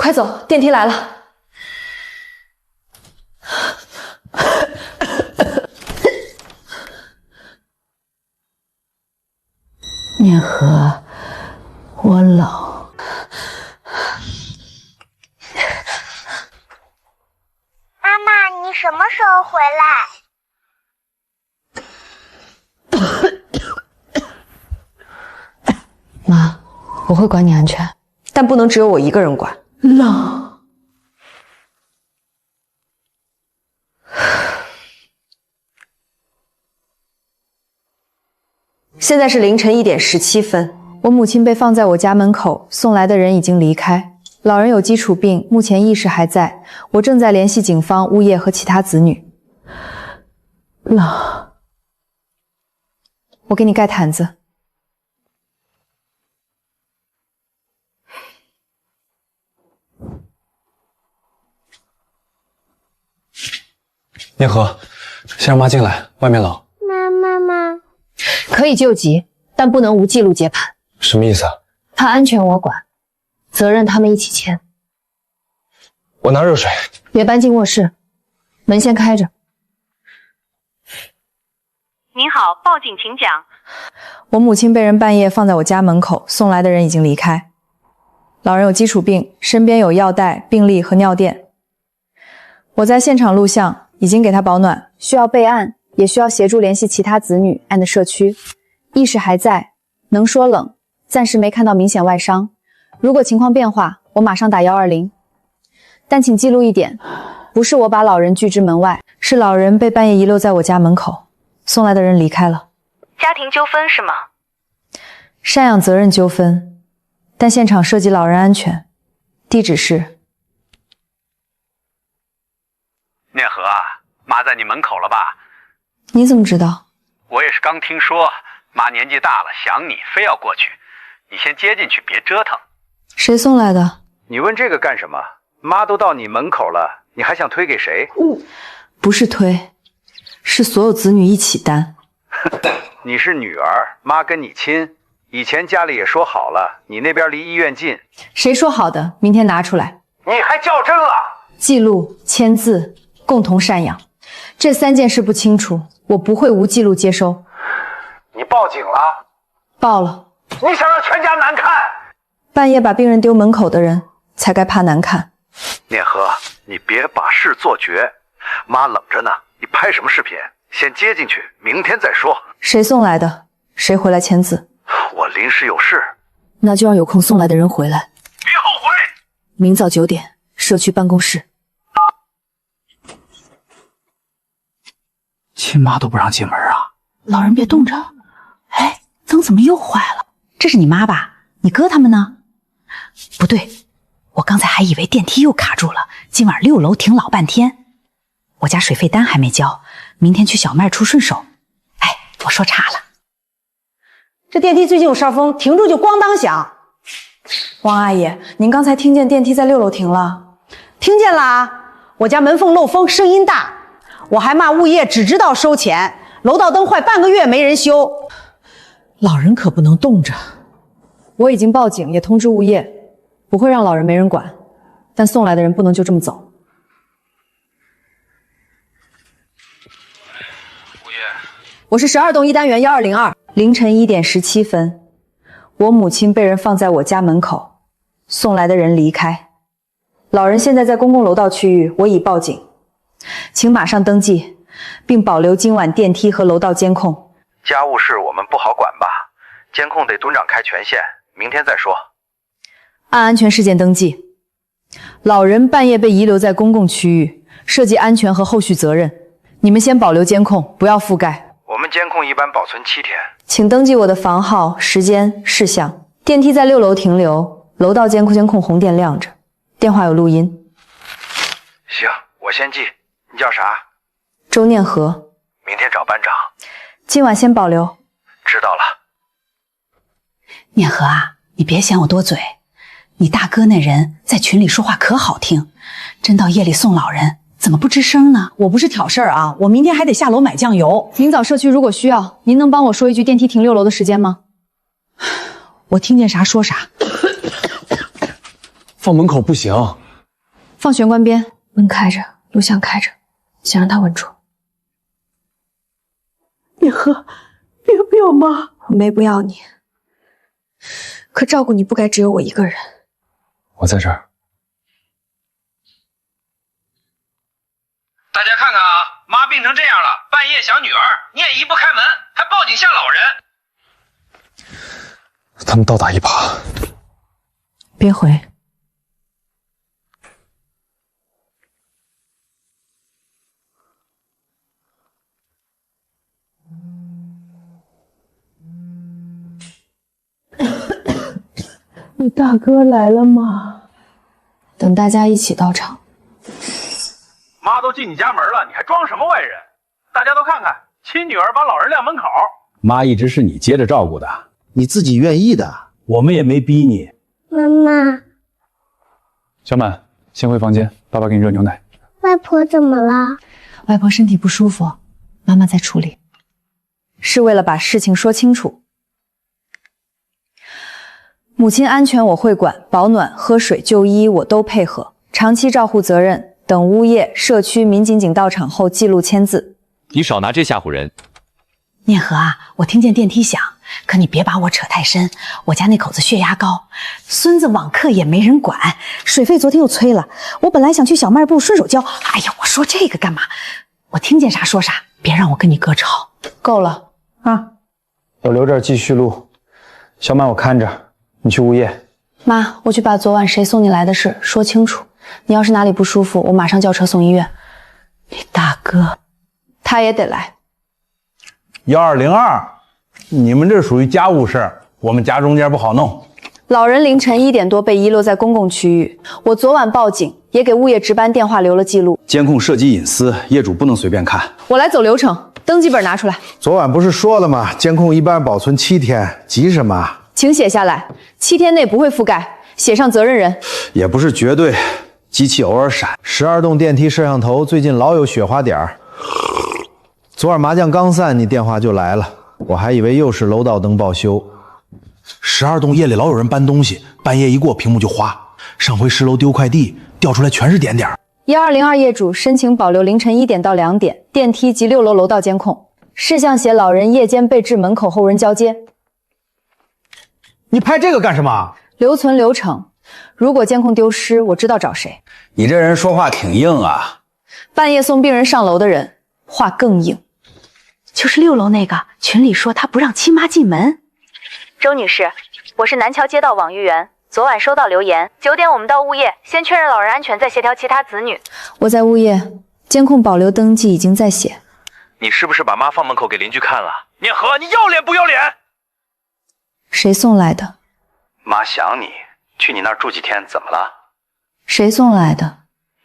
快走，电梯来了。念和，我冷。妈妈，你什么时候回来？妈，我会管你安全，但不能只有我一个人管。冷。现在是凌晨1点17分，我母亲被放在我家门口，送来的人已经离开。老人有基础病，目前意识还在，我正在联系警方、物业和其他子女。冷。我给你盖毯子。念和，先让妈进来，外面冷。妈。可以救急，但不能无记录接盘。什么意思啊？他安全我管，责任他们一起签。我拿热水。别搬进卧室，门先开着。您好，报警请讲。我母亲被人半夜放在我家门口，送来的人已经离开。老人有基础病，身边有药袋、病历和尿垫。我在现场录像，已经给他保暖，需要备案，也需要协助联系其他子女按的社区。意识还在，能说冷，暂时没看到明显外伤。如果情况变化，我马上打120。但请记录一点，不是我把老人拒之门外，是老人被半夜遗留在我家门口，送来的人离开了。家庭纠纷是吗？赡养责任纠纷，但现场涉及老人安全。地址是……念和啊，妈在你门口了吧？你怎么知道？我也是刚听说，妈年纪大了，想你，非要过去。你先接进去，别折腾。谁送来的？你问这个干什么？妈都到你门口了，你还想推给谁？不是推，是所有子女一起担。你是女儿，妈跟你亲，以前家里也说好了，你那边离医院近。谁说好的？明天拿出来。你还较真了？记录、签字、共同赡养，这3件事不清楚，我不会无记录接收。你报警了？报了。你想让全家难看？半夜把病人丢门口的人，才该怕难看。念和，你别把事做绝，妈冷着呢，你拍什么视频？先接进去，明天再说。谁送来的？谁回来签字？我临时有事。那就让有空送来的人回来。别后悔。明早9点，社区办公室。亲妈都不让进门啊！老人别冻着。哎，灯怎么又坏了？这是你妈吧？你哥他们呢？不对，我刚才还以为电梯又卡住了，今晚6楼停老半天。我家水费单还没交，明天去小卖处顺手。哎，我说岔了，这电梯最近有煞风，停住就咣当响。王阿姨，您刚才听见电梯在6楼停了？听见啦，我家门缝漏风，声音大。我还骂物业只知道收钱，楼道灯坏半个月没人修。老人可不能冻着。我已经报警，也通知物业，不会让老人没人管，但送来的人不能就这么走。物业，我是12栋1单元1202，凌晨1点17分，我母亲被人放在我家门口，送来的人离开，老人现在在公共楼道区域，我已报警，请马上登记，并保留今晚电梯和楼道监控。家务事我们不好管吧？监控得蹲长开权限，明天再说。按安全事件登记，老人半夜被遗留在公共区域，涉及安全和后续责任。你们先保留监控，不要覆盖。我们监控一般保存7天。请登记我的房号、时间、事项。电梯在6楼停留，楼道监控红电亮着，电话有录音。行，我先记。你叫啥？周念和。明天找班长。今晚先保留。知道了。念和啊，你别嫌我多嘴，你大哥那人在群里说话可好听，真到夜里送老人怎么不吱声呢？我不是挑事儿啊，我明天还得下楼买酱油。明早社区如果需要，您能帮我说一句电梯停6楼的时间吗？我听见啥说啥。放门口不行。放玄关边，门开着，录像开着，先让他稳住。你和别不要妈，我没不要你，可照顾你不该只有我一个人。我在这儿。大家看看啊，妈病成这样了，半夜想女儿，念姨不开门，还报警吓老人。他们倒打一耙。别回。你大哥来了吗？等大家一起到场。妈都进你家门了，你还装什么外人？大家都看看，亲女儿把老人晾门口。妈一直是你接着照顾的，你自己愿意的，我们也没逼你。妈妈，小满，先回房间，爸爸给你热牛奶。外婆怎么了？外婆身体不舒服，妈妈在处理。是为了把事情说清楚。母亲安全我会管，保暖、喝水、就医我都配合，长期照护责任等物业、社区民警到场后记录签字。你少拿这吓唬人。念和啊，我听见电梯响，可你别把我扯太深。我家那口子血压高，孙子网课也没人管，水费昨天又催了。我本来想去小卖部顺手交，哎呀，我说这个干嘛？我听见啥说啥，别让我跟你哥吵。够了啊，我留这儿继续录。小满我看着，你去物业。妈，我去把昨晚谁送你来的事说清楚。你要是哪里不舒服，我马上叫车送医院。你大哥，他也得来。1202，你们这属于家务事，我们家中间不好弄。老人凌晨1点多被遗留在公共区域，我昨晚报警，也给物业值班电话留了记录。监控涉及隐私，业主不能随便看。我来走流程，登记本拿出来。昨晚不是说了吗？监控一般保存7天，急什么？请写下来，7天内不会覆盖，写上责任人。也不是绝对，机器偶尔闪。12栋电梯摄像头最近老有雪花点儿。昨晚麻将刚散，你电话就来了，我还以为又是楼道灯报修。12栋夜里老有人搬东西，半夜一过屏幕就花。上回10楼丢快递，掉出来全是点点。1202业主申请保留凌晨1点到2点电梯及6楼楼道监控，事项写老人夜间被至门口后无人交接。你拍这个干什么？留存流程，如果监控丢失，我知道找谁。你这人说话挺硬啊。半夜送病人上楼的人，话更硬。就是6楼那个，群里说他不让亲妈进门。周女士，我是南桥街道网育员，昨晚收到留言，9点我们到物业，先确认老人安全，再协调其他子女。我在物业，监控保留登记已经在写。你是不是把妈放门口给邻居看了？念和，你要脸不要脸？谁送来的？妈想你，去你那儿住几天，怎么了？谁送来的？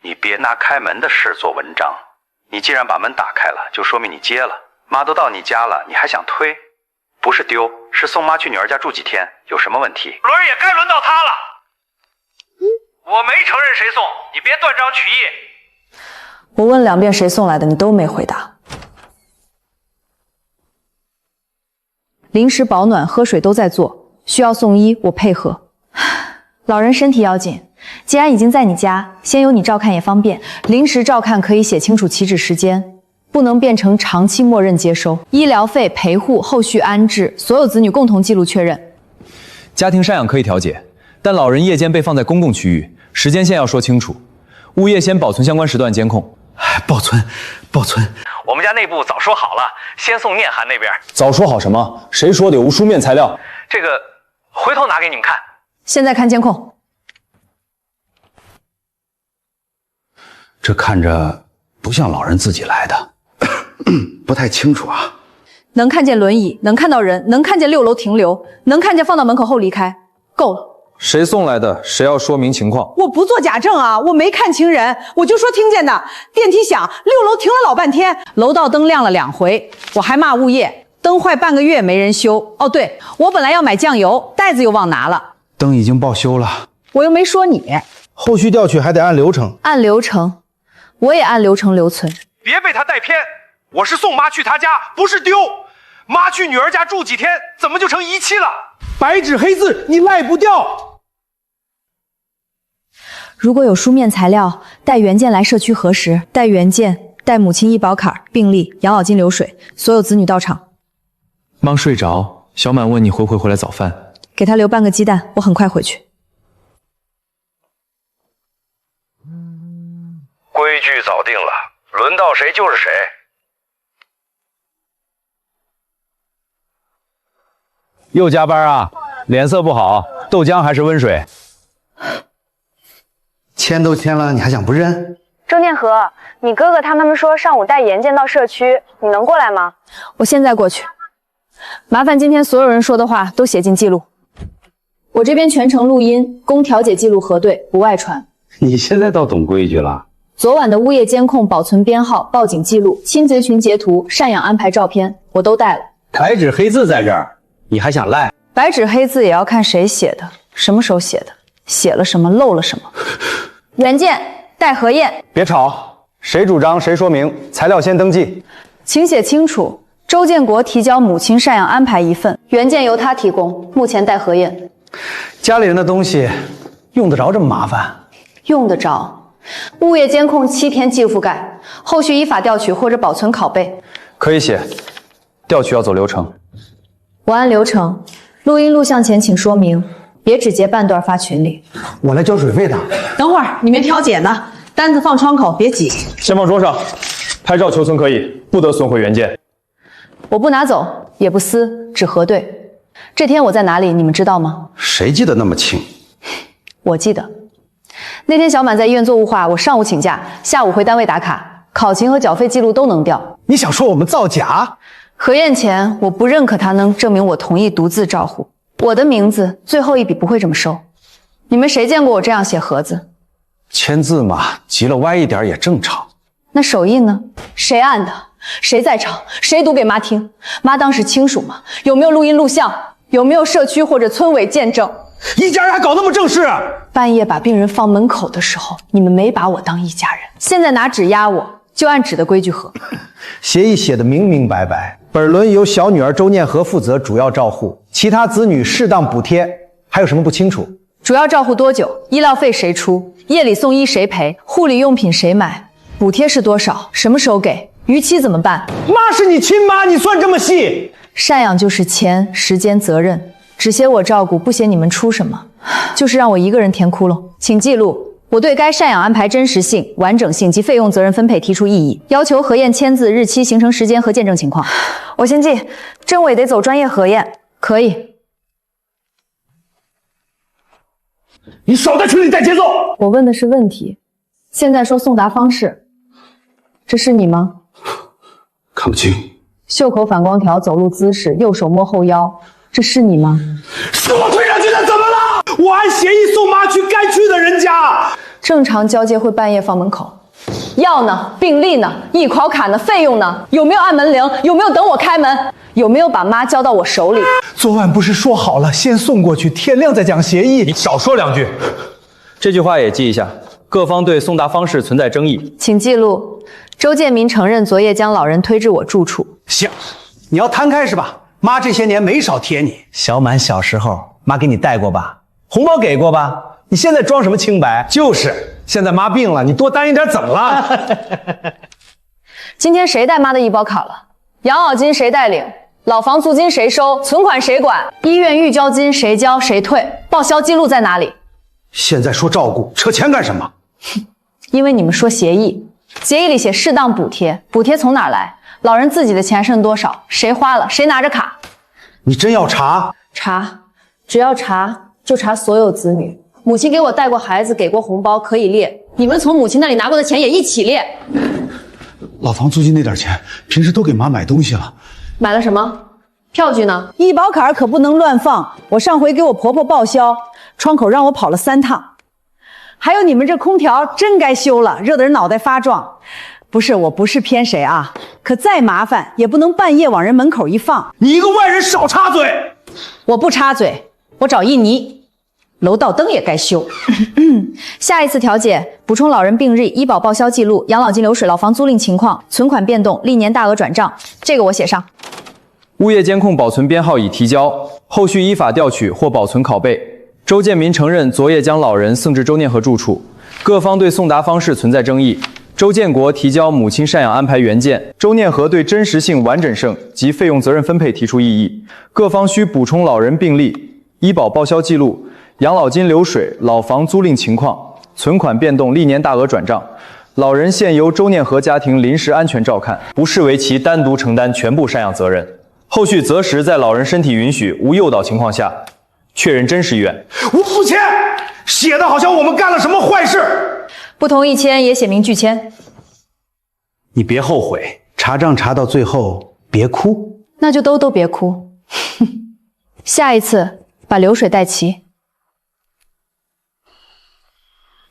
你别拿开门的事做文章。你既然把门打开了，就说明你接了。妈都到你家了，你还想推？不是丢，是送妈去女儿家住几天，有什么问题？轮也该轮到他了。我没承认谁送，你别断章取义。我问2遍谁送来的，你都没回答。临时保暖、喝水都在做，需要送医，我配合。老人身体要紧，既然已经在你家，先由你照看也方便。临时照看可以写清楚起止时间，不能变成长期默认接收。医疗费、陪护、后续安置，所有子女共同记录确认。家庭赡养可以调解，但老人夜间被放在公共区域，时间线要说清楚。物业先保存相关时段监控。保存。我们家内部早说好了，先送念涵那边。早说好什么？谁说的？有无书面材料？这个回头拿给你们看。现在看监控。这看着不像老人自己来的，不太清楚啊。能看见轮椅，能看到人，能看见6楼停留，能看见放到门口后离开，够了。谁送来的？谁要说明情况。我不做假证啊，我没看清人，我就说听见的。电梯响，6楼停了老半天，楼道灯亮了2回，我还骂物业，灯坏半个月没人修。哦对，我本来要买酱油，袋子又忘拿了。灯已经报修了，我又没说你。后续调取还得按流程。按流程，我也按流程留存。别被他带偏，我是送妈去他家，不是丢。妈去女儿家住几天，怎么就成遗弃了？白纸黑字，你赖不掉。如果有书面材料，带原件来社区核实，带原件，带母亲医保卡、病历、养老金流水，所有子女到场。妈睡着，小满问你会不会回来早饭，给他留半个鸡蛋，我很快回去。规矩早定了，轮到谁就是谁。又加班啊？脸色不好，豆浆还是温水？签都签了，你还想不认？周建和，你哥哥他们说上午带严建到社区，你能过来吗？我现在过去。麻烦今天所有人说的话都写进记录。我这边全程录音，供调解记录核对，不外传。你现在倒懂规矩了。昨晚的物业监控保存编号、报警记录、亲贼群截图、赡养安排照片，我都带了。白纸黑字在这儿，你还想赖？白纸黑字也要看谁写的，什么时候写的，写了什么，漏了什么。原件待核验。别吵，谁主张谁说明，材料先登记。请写清楚。周建国提交母亲赡养安排一份，原件由他提供，目前待核验。家里人的东西用得着这么麻烦？用得着。物业监控7天既覆盖，后续依法调取或者保存拷贝。可以写，调取要走流程。我按流程，录音录像前请说明，别只截半段发群里。我来交水费的。等会儿你们调解呢，单子放窗口，别挤。先放桌上，拍照求存可以，不得损毁原件。我不拿走，也不撕，只核对。这天我在哪里，你们知道吗？谁记得那么清？我记得。那天小满在医院做雾化，我上午请假，下午回单位打卡，考勤和缴费记录都能调。你想说我们造假？核验前我不认可他能证明我同意独自照护，我的名字最后一笔不会这么收。你们谁见过我这样写盒子？签字嘛，急了歪一点也正常。那手印呢？谁按的？谁在场？谁读给妈听？妈当时清楚吗？有没有录音录像？有没有社区或者村委见证？一家人还搞那么正式？半夜把病人放门口的时候，你们没把我当一家人。现在拿纸压我，就按纸的规矩核。协议写的明明白白，本轮由小女儿周念和负责主要照护，其他子女适当补贴。还有什么不清楚？主要照护多久？医疗费谁出？夜里送医谁赔？护理用品谁买？补贴是多少？什么时候给？逾期怎么办？妈是你亲妈，你算这么细？赡养就是钱、时间、责任，只写我照顾，不写你们出什么，就是让我一个人填窟窿。请记录，我对该赡养安排真实性、完整性及费用责任分配提出异议，要求核验签字、日期、形成时间和见证情况。我先记，政委得走专业核验，可以。你少在群里带节奏！我问的是问题，现在说送达方式，这是你吗？看不清。袖口反光条，走路姿势，右手摸后腰，这是你吗？是我推上去的，怎么了？我按协议送妈去该去的人家。正常交接会半夜放门口，药呢？病历呢？医保卡呢？费用呢？有没有按门铃？有没有等我开门？有没有把妈交到我手里？昨晚不是说好了，先送过去，天亮再讲协议。你少说两句，这句话也记一下。各方对送达方式存在争议，请记录。周建民承认昨夜将老人推至我住处。行，你要摊开是吧？妈这些年没少贴你。小满小时候，妈给你带过吧？红包给过吧？你现在装什么清白？就是，现在妈病了，你多担一点怎么了？今天谁带妈的医保卡了？养老金谁代领？老房租金谁收？存款谁管？医院预交金谁交谁退？报销记录在哪里？现在说照顾，扯钱干什么？因为你们说协议，协议里写适当补贴，补贴从哪儿来？老人自己的钱剩多少？谁花了？谁拿着卡？你真要查？查，只要查就查所有子女。母亲给我带过孩子，给过红包可以列，你们从母亲那里拿过的钱也一起列。老房租金那点钱，平时都给妈买东西了。买了什么？票据呢？医保卡可不能乱放，我上回给我婆婆报销，窗口让我跑了3趟。还有你们这空调真该修了，热得人脑袋发壮。不是，我不是偏谁啊，可再麻烦也不能半夜往人门口一放。你一个外人少插嘴！我不插嘴，我找印尼。楼道灯也该修。下一次调解补充老人病历、医保报销记录、养老金流水、老房租赁情况、存款变动、历年大额转账，这个我写上。物业监控保存编号已提交，后续依法调取或保存拷贝。周建民承认昨夜将老人送至周念和住处，各方对送达方式存在争议。周建国提交母亲赡养安排原件，周念和对真实性、完整性及费用责任分配提出异议。各方需补充老人病历、医保报销记录、养老金流水、老房租赁情况、存款变动、历年大额转账。老人现由周念和家庭临时安全照看，不视为其单独承担全部赡养责任。后续择时在老人身体允许、无诱导情况下，确认真实意愿。我不签，写的好像我们干了什么坏事。不同意签也写明拒签。你别后悔，查账查到最后别哭。那就都别哭。下一次把流水带齐。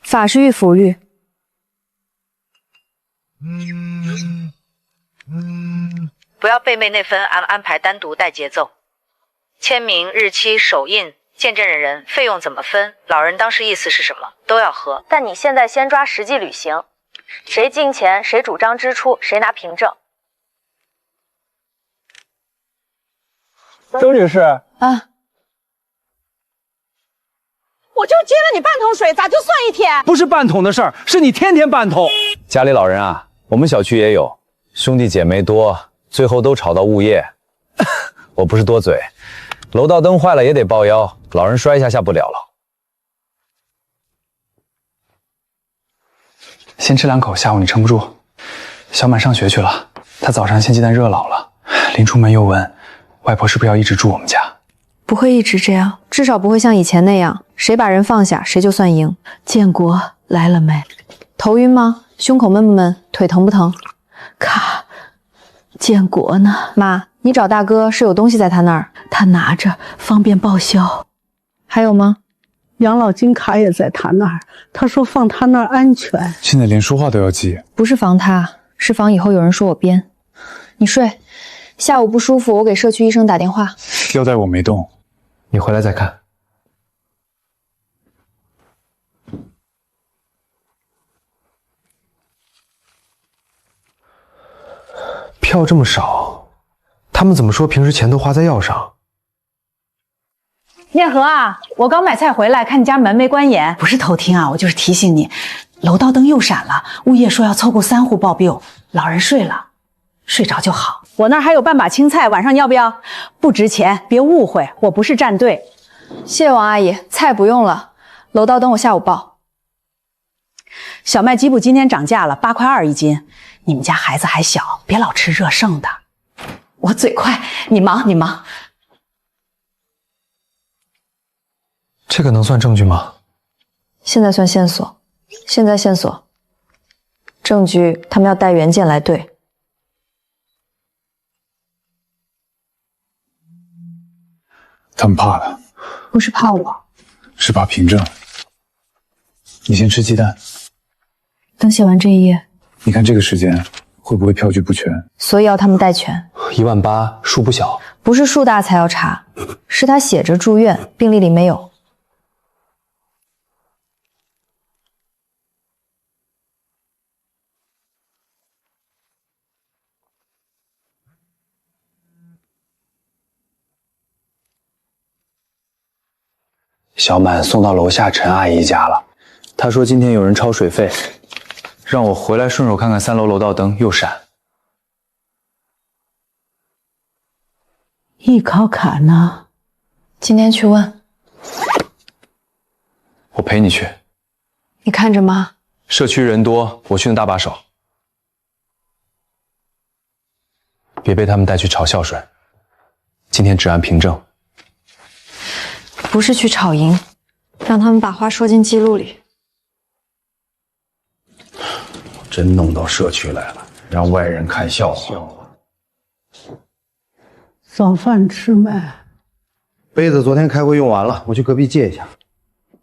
法是玉抚育。不要背妹内分安排单独带节奏，签名、日期、手印、见证人、费用怎么分，老人当时意思是什么，都要合。但你现在先抓实际履行，谁进钱，谁主张支出，谁拿凭证。周女士啊，我就接了你半桶水，咋就算一天？不是半桶的事儿，是你天天半桶。家里老人啊，我们小区也有，兄弟姐妹多，最后都吵到物业。我不是多嘴，楼道灯坏了也得报销，老人摔一下下不了了。先吃2口，下午你撑不住。小满上学去了，他早上鲜鸡蛋热老了，临出门又问外婆是不是要一直住我们家。不会一直这样，至少不会像以前那样，谁把人放下谁就算赢。建国来了没？头晕吗？胸口闷不闷？腿疼不疼？卡，建国呢？妈，你找大哥是有东西在他那儿，他拿着方便报销。还有吗？养老金卡也在他那儿，他说放他那儿安全。现在连说话都要记。不是防他，是防以后有人说我编。你睡，下午不舒服我给社区医生打电话。腰带我没动，你回来再看。票这么少，他们怎么说平时钱都花在药上？念和啊，我刚买菜回来，看你家门没关严。不是偷听啊，我就是提醒你，楼道灯又闪了，物业说要凑够3户报 bill， 老人睡了，睡着就好。我那儿还有半把青菜，晚上你要不要？不值钱，别误会，我不是站队。谢谢王阿姨，菜不用了，楼道灯我下午报。小麦基补今天涨价了，8块2一斤。你们家孩子还小，别老吃热剩的。我嘴快，你忙你忙。这个能算证据吗？现在算线索，现在线索，证据他们要带原件来对。他们怕了，不是怕我，是怕凭证。你先吃鸡蛋，等写完这一页，你看这个时间会不会票据不全？所以要他们带全。18000，数不小。不是数大才要查，是他写着住院，病历里没有。小满送到楼下陈阿姨家了，她说今天有人超水费，让我回来顺手看看3楼楼道灯又闪。艺考卡呢？今天去问。我陪你去。你看着妈。社区人多，我去那搭把手。别被他们带去炒孝顺。今天只按凭证。不是去吵赢，让他们把话说进记录里。真弄到社区来了，让外人看笑话。早饭吃没？杯子昨天开会用完了，我去隔壁借一下。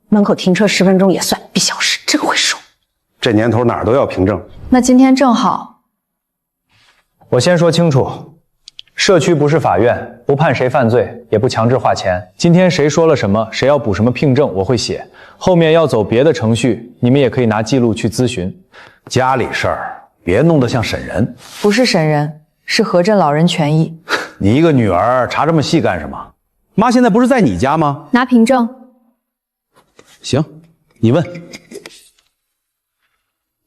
门口停车10分钟也算1小时，真会数。这年头哪儿都要凭证。那今天正好。我先说清楚。社区不是法院，不判谁犯罪，也不强制花钱。今天谁说了什么，谁要补什么凭证，我会写。后面要走别的程序，你们也可以拿记录去咨询。家里事儿别弄得像审人。不是审人，是核证老人权益。你一个女儿查这么细干什么？妈现在不是在你家吗？拿凭证。行，你问。你问。我陪你去。你看这个时间，会不会票据不全？你看这个时间，会不会票据不全？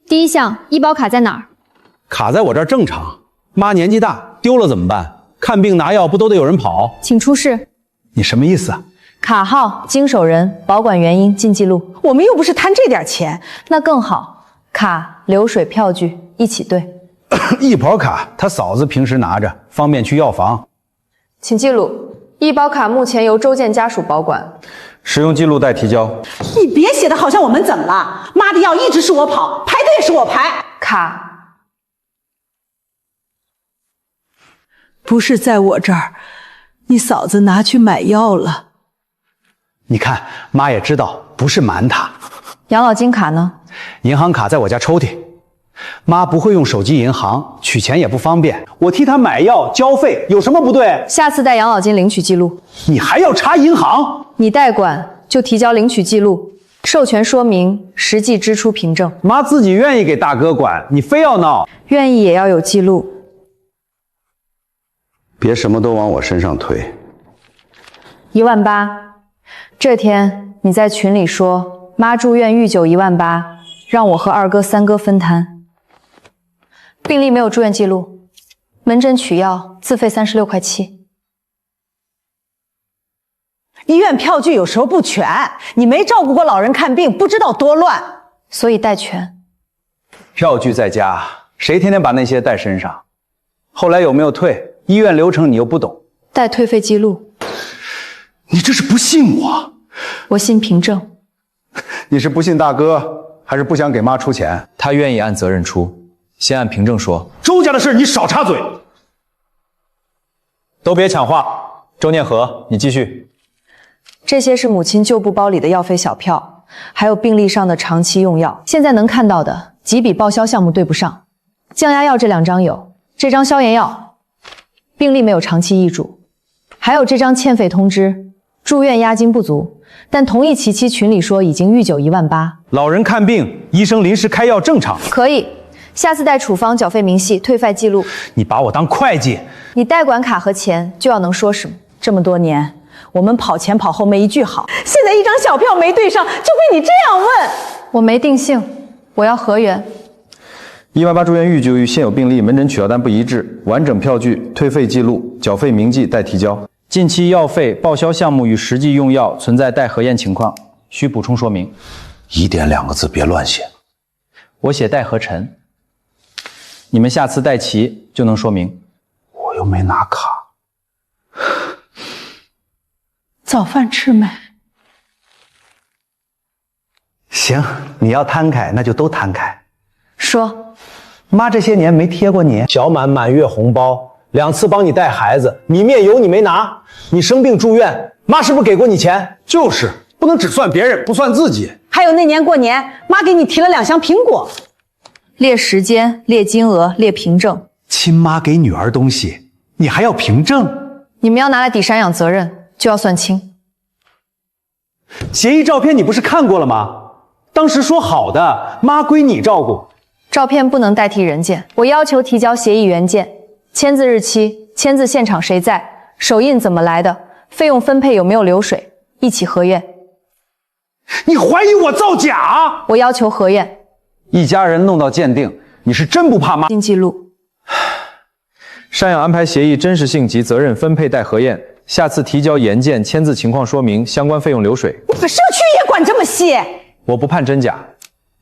第一项，医保卡在哪儿？卡在我这儿正常。妈年纪大，丢了怎么办？看病拿药不都得有人跑？请出示。你什么意思啊？卡号、经手人、保管原因、进记录。我们又不是贪这点钱，那更好。卡、流水、票据一起对。医保卡他嫂子平时拿着，方便去药房。请记录，医保卡目前由周建家属保管。使用记录待提交。你别写的好像我们怎么了？妈的药一直是我跑，排队也是我排。卡不是在我这儿，你嫂子拿去买药了。你看，妈也知道不是瞒她。养老金卡呢？银行卡在我家抽屉。妈不会用手机银行，取钱也不方便。我替她买药交费有什么不对？下次带养老金领取记录。你还要查银行？你代管就提交领取记录，授权说明，实际支出凭证。妈自己愿意给大哥管，你非要闹。愿意也要有记录。别什么都往我身上推。18000，这天你在群里说妈住院预酒18000，让我和二哥、三哥分摊。病历没有住院记录，门诊取药自费36.7块。医院票据有时候不全，你没照顾过老人看病，不知道多乱，所以带全。票据在家，谁天天把那些带身上？后来有没有退？医院流程你又不懂。带退费记录。你这是不信我？我信凭证。你是不信大哥，还是不想给妈出钱？他愿意按责任出，先按凭证说。周家的事你少插嘴。都别抢话。周念和，你继续。这些是母亲旧部包里的药费小票，还有病历上的长期用药。现在能看到的几笔报销项目对不上。降压药这2张有，这张消炎药，病历没有长期医嘱，还有这张欠费通知。住院押金不足，但同一期群里说已经预酒18000。老人看病，医生临时开药正常。可以，下次带处方、缴费明细、退费记录。你把我当会计？你代管卡和钱就要能说什么？这么多年，我们跑前跑后没一句好，现在一张小票没对上，就被你这样问。我没定性，我要核源。188住院预酒与现有病历、门诊取药单不一致，完整票据、退费记录、缴费明细待提交。近期药费报销项目与实际用药存在待核验情况，需补充说明。疑点2个字别乱写。我写待核陈，你们下次带齐就能说明。我又没拿卡。早饭吃没？行，你要摊开那就都摊开。说，妈这些年没贴过你小满月红包，2次帮你带孩子，米面油你没拿。你生病住院，妈是不是给过你钱？就是不能只算别人不算自己。还有那年过年，妈给你提了2箱苹果。列时间、列金额、列凭证。亲妈给女儿东西，你还要凭证？你们要拿来抵赡养责任，就要算清。协议照片你不是看过了吗？当时说好的，妈归你照顾。照片不能代替人件，我要求提交协议原件，签字日期、签字现场谁在，手印怎么来的，费用分配有没有流水，一起核验。你怀疑我造假？我要求核验。一家人弄到鉴定，你是真不怕妈？进记录。赡养安排协议真实性及责任分配待核验，下次提交研件签字情况说明，相关费用流水。你们社区也管这么细？我不判真假，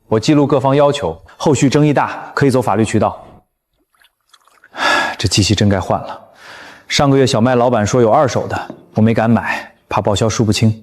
我记录各方要求，后续争议大可以走法律渠道。这机器真该换了。上个月小麦老板说有2手的，我没敢买，怕报销数不清。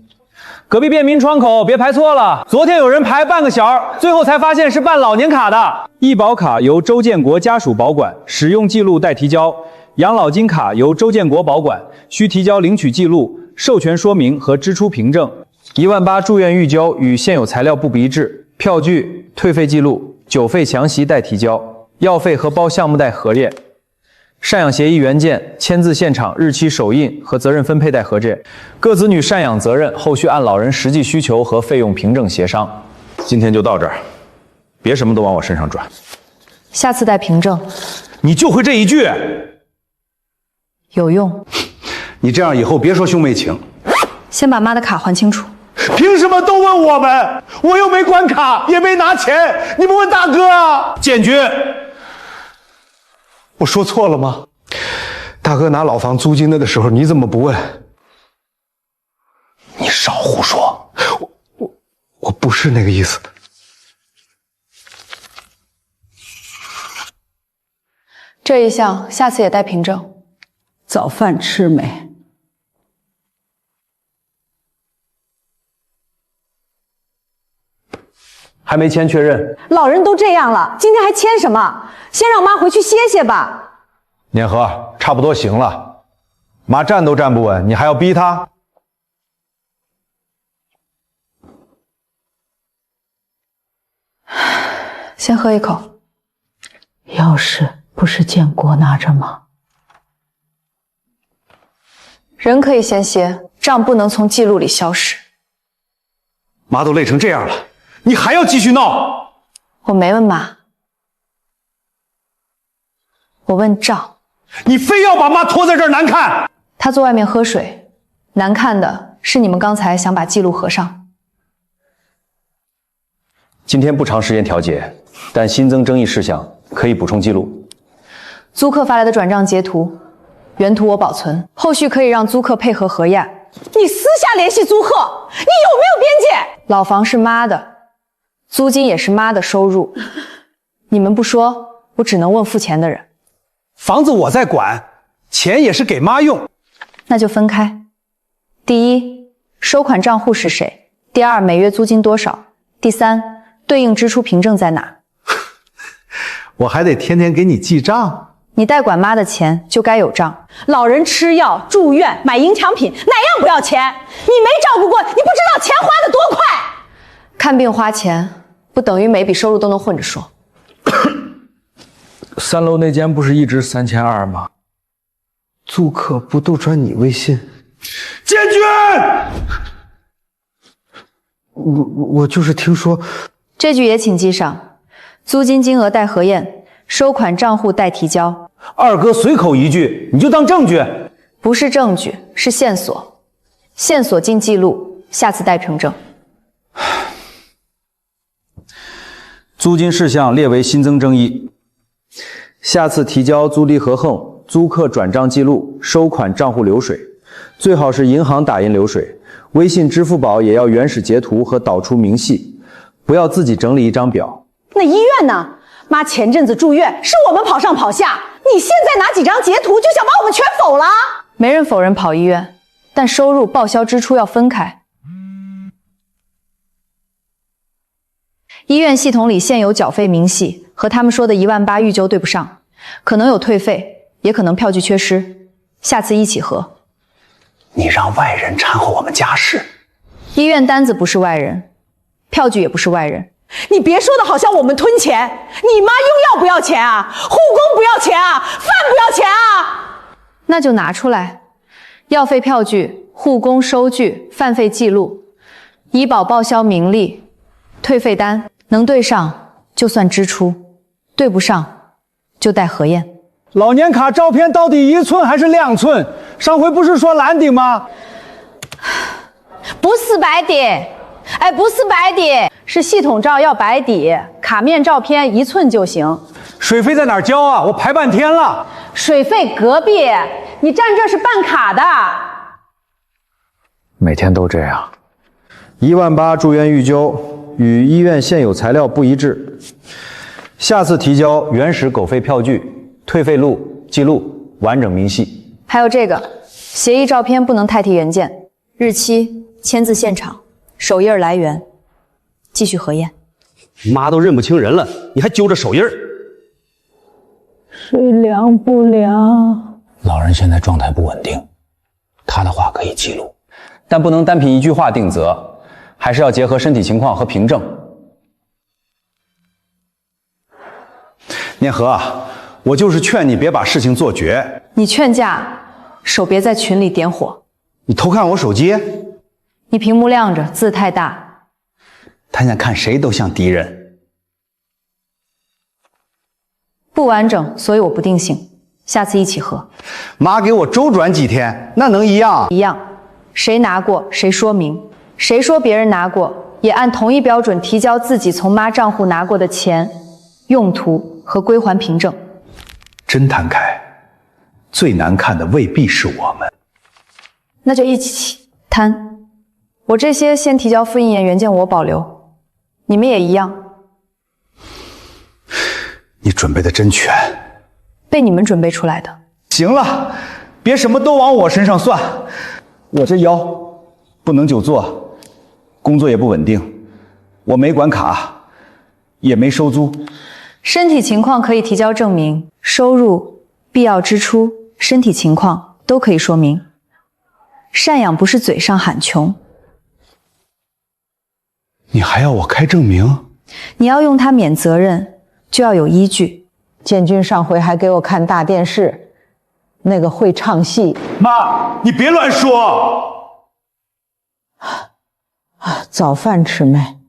隔壁便民窗口别排错了，昨天有人排半个小，最后才发现是办老年卡的。医保卡由周建国家属保管，使用记录待提交。养老金卡由周建国保管，需提交领取记录、授权说明和支出凭证。18000住院预交与现有材料不一致，票据、退费记录、酒费详细待提交，药费和包项目待核验。赡养协议原件、签字现场、日期手印和责任分配待核验。各子女赡养责任后续按老人实际需求和费用凭证协商。今天就到这儿，别什么都往我身上转。下次带凭证。你就会这一句？有用。你这样以后别说兄妹情。先把妈的卡还清楚。凭什么？么都问我们？我又没关卡，也没拿钱，你们问大哥啊！建军，我说错了吗？大哥拿老房租金的时候，你怎么不问？你少胡说，我不是那个意思。这一项下次也带凭证。早饭吃没？还没签确认。老人都这样了，今天还签什么？先让妈回去歇歇吧。年和，差不多行了。妈站都站不稳，你还要逼她？先喝一口。钥匙不是建国拿着吗？人可以先歇，账不能从记录里消失。妈都累成这样了，你还要继续闹？我没问妈，我问账。你非要把妈拖在这儿难看？她坐外面喝水，难看的是你们刚才想把记录合上。今天不长时间调解，但新增争议事项可以补充记录。租客发来的转账截图，原图我保存，后续可以让租客配合核验。你私下联系租客，你有没有边界？老房是妈的，租金也是妈的收入。你们不说，我只能问付钱的人。房子我在管，钱也是给妈用。那就分开。第一，收款账户是谁？第二，每月租金多少？第三，对应支出凭证在哪？我还得天天给你记账。你代管妈的钱就该有账。老人吃药、住院、买营养品，哪样不要钱？你没照顾过，你不知道钱花得多快。看病花钱，不等于每笔收入都能混着说。3楼那间不是一直3200吗？租客不都转你微信？建军，我就是听说。这句也请记上，租金金额待核验，收款账户待提交。二哥随口一句，你就当证据？不是证据，是线索。线索进记录，下次待凭证。租金事项列为新增争议，下次提交租赁合横、租客转账记录、收款账户流水，最好是银行打印流水，微信、支付宝也要原始截图和导出明细，不要自己整理一张表。那医院呢？妈前阵子住院，是我们跑上跑下，你现在拿几张截图就想把我们全否了？没人否认跑医院，但收入、报销、支出要分开。医院系统里现有缴费明细和他们说的18000预揪对不上，可能有退费，也可能票据缺失，下次一起核。你让外人掺和我们家事？医院单子不是外人，票据也不是外人。你别说的好像我们吞钱，你妈用药不要钱啊，护工不要钱啊，饭不要钱啊，那就拿出来，药费票据、护工收据、饭费记录、医保报销明细、退费单，能对上就算支出，对不上就待核验。老年卡照片到底1寸还是2寸？上回不是说蓝顶吗？不是白底，哎，不是白底，是系统照要白底，卡面照片1寸就行。水费在哪儿交啊？我排半天了。水费隔壁，你站这是办卡的。每天都这样。18000住院预揪与医院现有材料不一致，下次提交原始狗费票据、退费录、记录、完整明细。还有这个协议照片不能代替原件，日期、签字现场、手印来源，继续核验。妈都认不清人了，你还揪着手印儿？水凉不凉？老人现在状态不稳定，他的话可以记录，但不能单凭一句话定责，还是要结合身体情况和凭证。念和啊，我就是劝你别把事情做绝。你劝架，手别在群里点火。你偷看我手机？你屏幕亮着，字太大。他现在看谁都像敌人。不完整，所以我不定性，下次一起核。妈给我周转几天，那能一样？一样，谁拿过谁说明，谁说别人拿过，也按同一标准提交自己从妈账户拿过的钱、用途和归还凭证。真摊开，最难看的未必是我们。那就一起摊。我这些先提交复印件原件我保留，你们也一样。你准备的真全，被你们准备出来的。行了，别什么都往我身上算。我这腰不能久坐，工作也不稳定，我没管卡，也没收租。身体情况可以提交证明，收入、必要支出、身体情况都可以说明。赡养不是嘴上喊穷。你还要我开证明？你要用它免责任，就要有依据。建军上回还给我看大电视，那个会唱戏。妈，你别乱说。早饭吃没？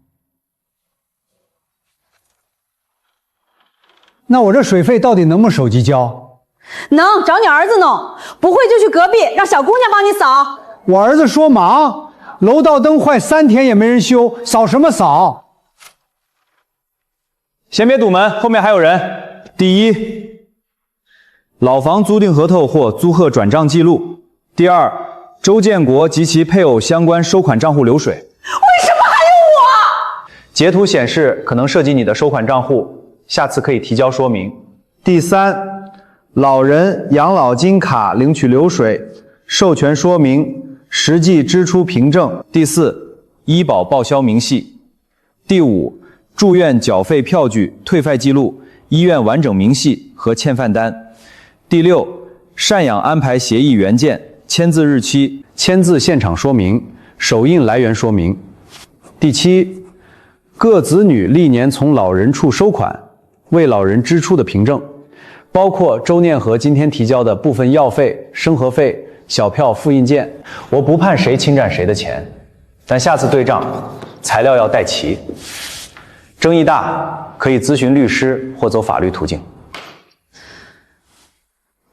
那我这水费到底能不能手机交？能，找你儿子弄，不会就去隔壁让小姑娘帮你扫。我儿子说忙，楼道灯坏3天也没人修，扫什么扫？先别堵门，后面还有人。第一，老房租赁合同或租客转账记录。第二，周建国及其配偶相关收款账户流水。为什么还有我？截图显示可能涉及你的收款账户，下次可以提交说明。第三，老人养老金卡领取流水、授权说明、实际支出凭证。第四，医保报销明细。第五，住院缴费票据、退费记录、医院完整明细和欠饭单。第六，赡养安排协议原件、签字日期、签字现场说明、手印来源说明。第七，各子女历年从老人处收款、为老人支出的凭证，包括周念和今天提交的部分药费、生活费、小票复印件。我不判谁侵占谁的钱，但下次对账材料要带齐。争议大，可以咨询律师或走法律途径。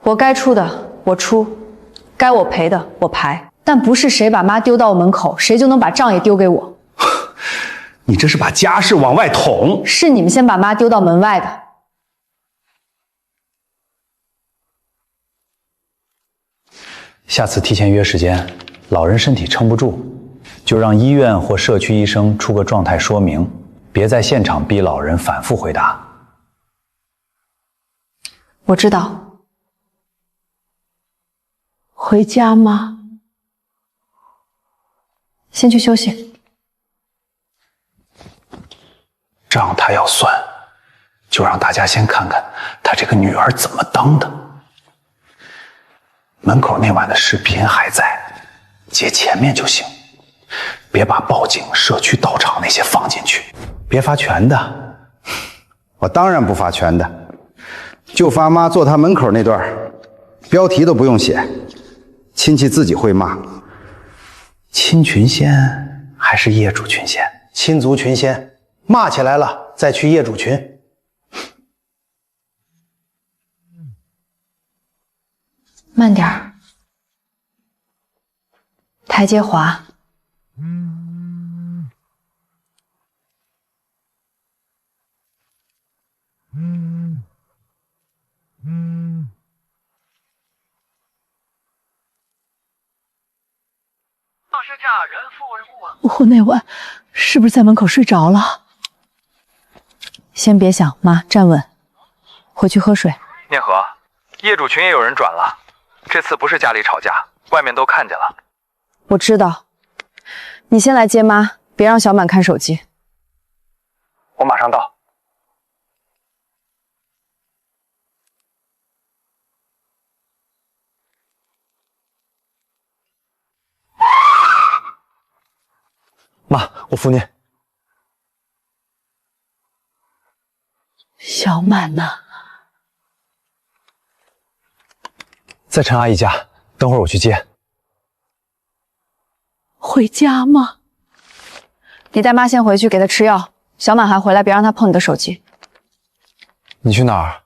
我该出的我出，该我赔的我赔，但不是谁把妈丢到我门口，谁就能把账也丢给我。你这是把家事往外捅。是你们先把妈丢到门外的。下次提前约时间，老人身体撑不住，就让医院或社区医生出个状态说明，别在现场逼老人反复回答。我知道。回家吗？先去休息。账他要算，就让大家先看看他这个女儿怎么当的。门口那晚的视频还在，截前面就行，别把报警、社区到场那些放进去。别发全的，我当然不发全的，就发妈坐他门口那段，标题都不用写，亲戚自己会骂。亲群先还是业主群先？亲族群先，骂起来了再去业主群。慢点儿，台阶滑。我那晚是不是在门口睡着了？先别想，妈，站稳，回去喝水。念和，业主群也有人转了，这次不是家里吵架，外面都看见了。我知道，你先来接妈，别让小满看手机。我马上到。妈，我扶您。小满呢？在陈阿姨家，等会儿我去接。回家吗？你带妈先回去，给她吃药。小满还回来，别让她碰你的手机。你去哪儿？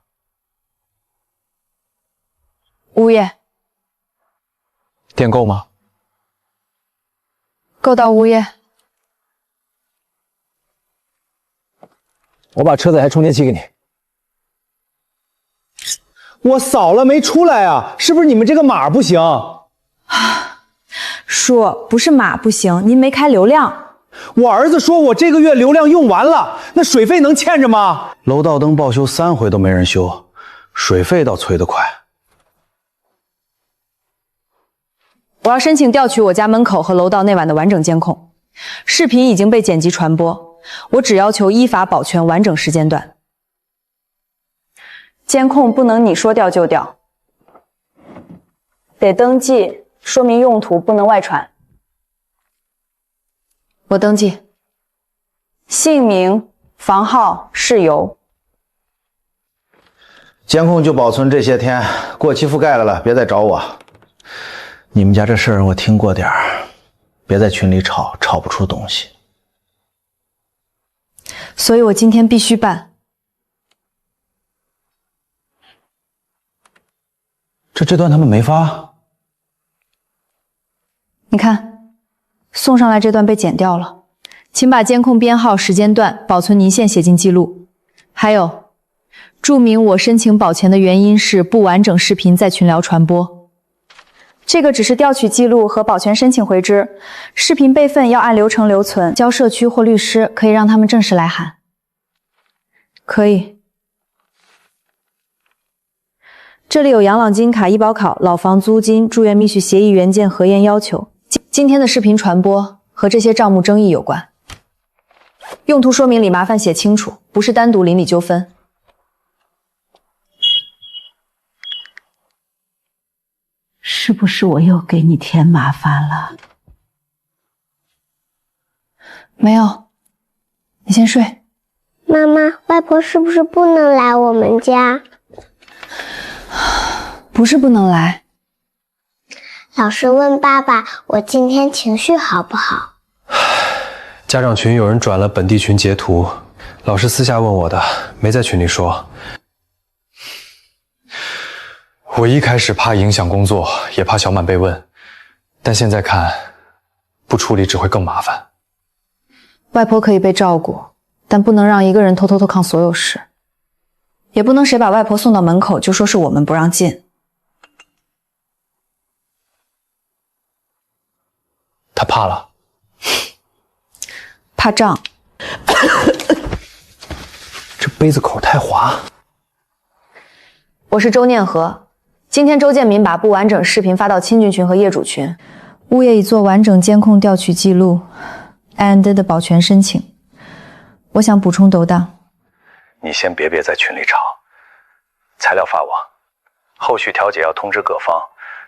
物业。电够吗？够到物业，我把车载还充电器给你。我扫了没出来啊，是不是你们这个码不行？叔，不是码不行，您没开流量。我儿子说我这个月流量用完了，那水费能欠着吗？楼道灯报修3回都没人修，水费倒催得快。我要申请调取我家门口和楼道那晚的完整监控，视频已经被剪辑传播，我只要求依法保全完整时间段。监控不能你说调就调，得登记，说明用途不能外传。我登记，姓名、房号、事由。监控就保存这些天，过期覆盖了，别再找我。你们家这事儿我听过点儿，别在群里吵，吵不出东西。所以我今天必须办。这段他们没发？你看，送上来这段被剪掉了，请把监控编号、时间段、保存年限写进记录。还有，注明我申请保全的原因是不完整视频在群聊传播。这个只是调取记录和保全申请回执，视频备份要按流程留存，交社区或律师，可以让他们正式来函。可以。这里有养老金卡、医保卡、老房租金、住院密续协议原件核验要求。今天的视频传播和这些账目争议有关，用途说明里麻烦写清楚，不是单独邻里纠纷。是不是我又给你添麻烦了？没有，你先睡。妈妈，外婆是不是不能来我们家？不是不能来。老师问爸爸，我今天情绪好不好？家长群有人转了本地群截图，老师私下问我的，没在群里说。我一开始怕影响工作，也怕小满被问，但现在看，不处理只会更麻烦。外婆可以被照顾，但不能让一个人偷抗所有事，也不能谁把外婆送到门口就说是我们不让进。他怕了，怕胀。这杯子口太滑。我是周念和，今天周建民把不完整视频发到亲近群和业主群，物业已做完整监控调取记录 ，and 的保全申请。我想补充斗档。你先别在群里吵，材料发我，后续调解要通知各方，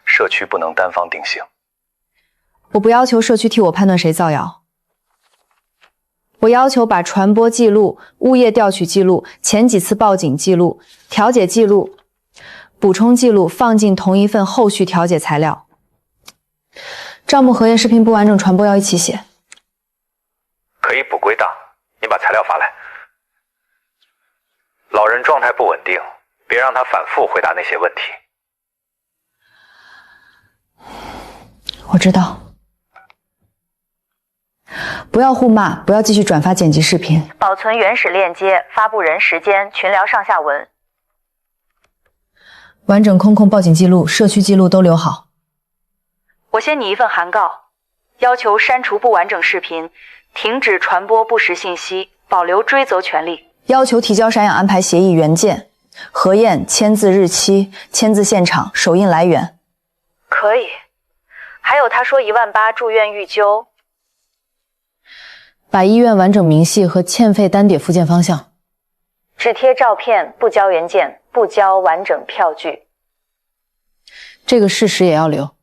社区不能单方定性。我不要求社区替我判断谁造谣，我要求把传播记录、物业调取记录、前几次报警记录、调解记录、补充记录放进同一份后续调解材料。账目核验视频不完整传播要一起写。可以补归档，你把材料发来。老人状态不稳定，别让他反复回答那些问题。我知道。不要互骂，不要继续转发剪辑视频，保存原始链接、发布人时间、群聊上下文，完整空控报警记录、社区记录都留好。我先拟一份函告，要求删除不完整视频，停止传播不实信息，保留追责权利。要求提交赡养安排协议原件、核验、签字日期、签字现场、手印来源。可以。还有他说18000住院预纠。把医院完整明细和欠费单点附件方向。只贴照片，不交原件，不交完整票据。这个事实也要留。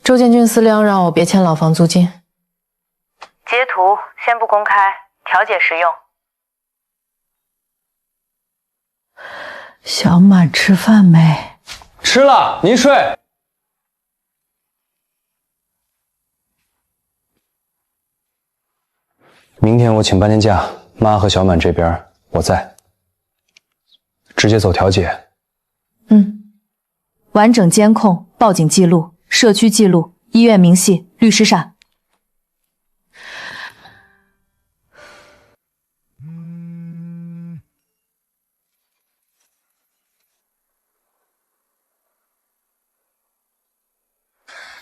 周建军司令让我别签老房租金。截图先不公开，调解时用。小满吃饭没？吃了，您睡。明天我请半天假，妈和小满这边我在，直接走调解。完整监控、报警记录、社区记录、医院明细、律师扇。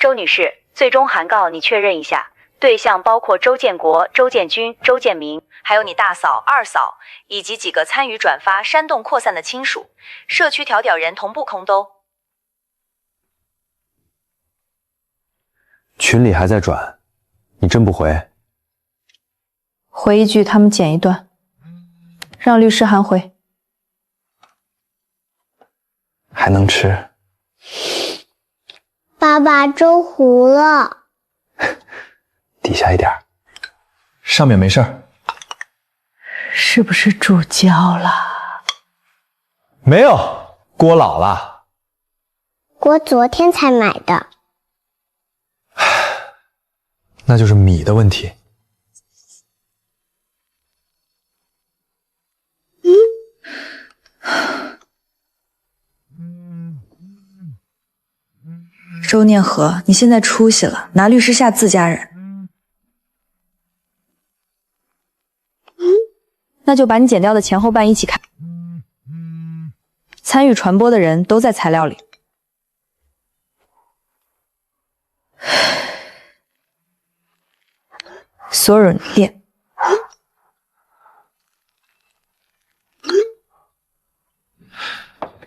周女士，最终函告你确认一下，对象包括周建国、周建军、周建明，还有你大嫂、二嫂，以及几个参与转发煽动扩散的亲属。社区调调人同步空兜。群里还在转，你真不回？回一句，他们剪一段，让律师函回。还能吃？爸爸，粥糊了。底下一点，上面没事儿。是不是煮焦了？没有，锅老了。锅昨天才买的。那就是米的问题。周念和，你现在出息了，拿律师吓自家人。那就把你剪掉的前后半一起看。参与传播的人都在材料里。所有人练。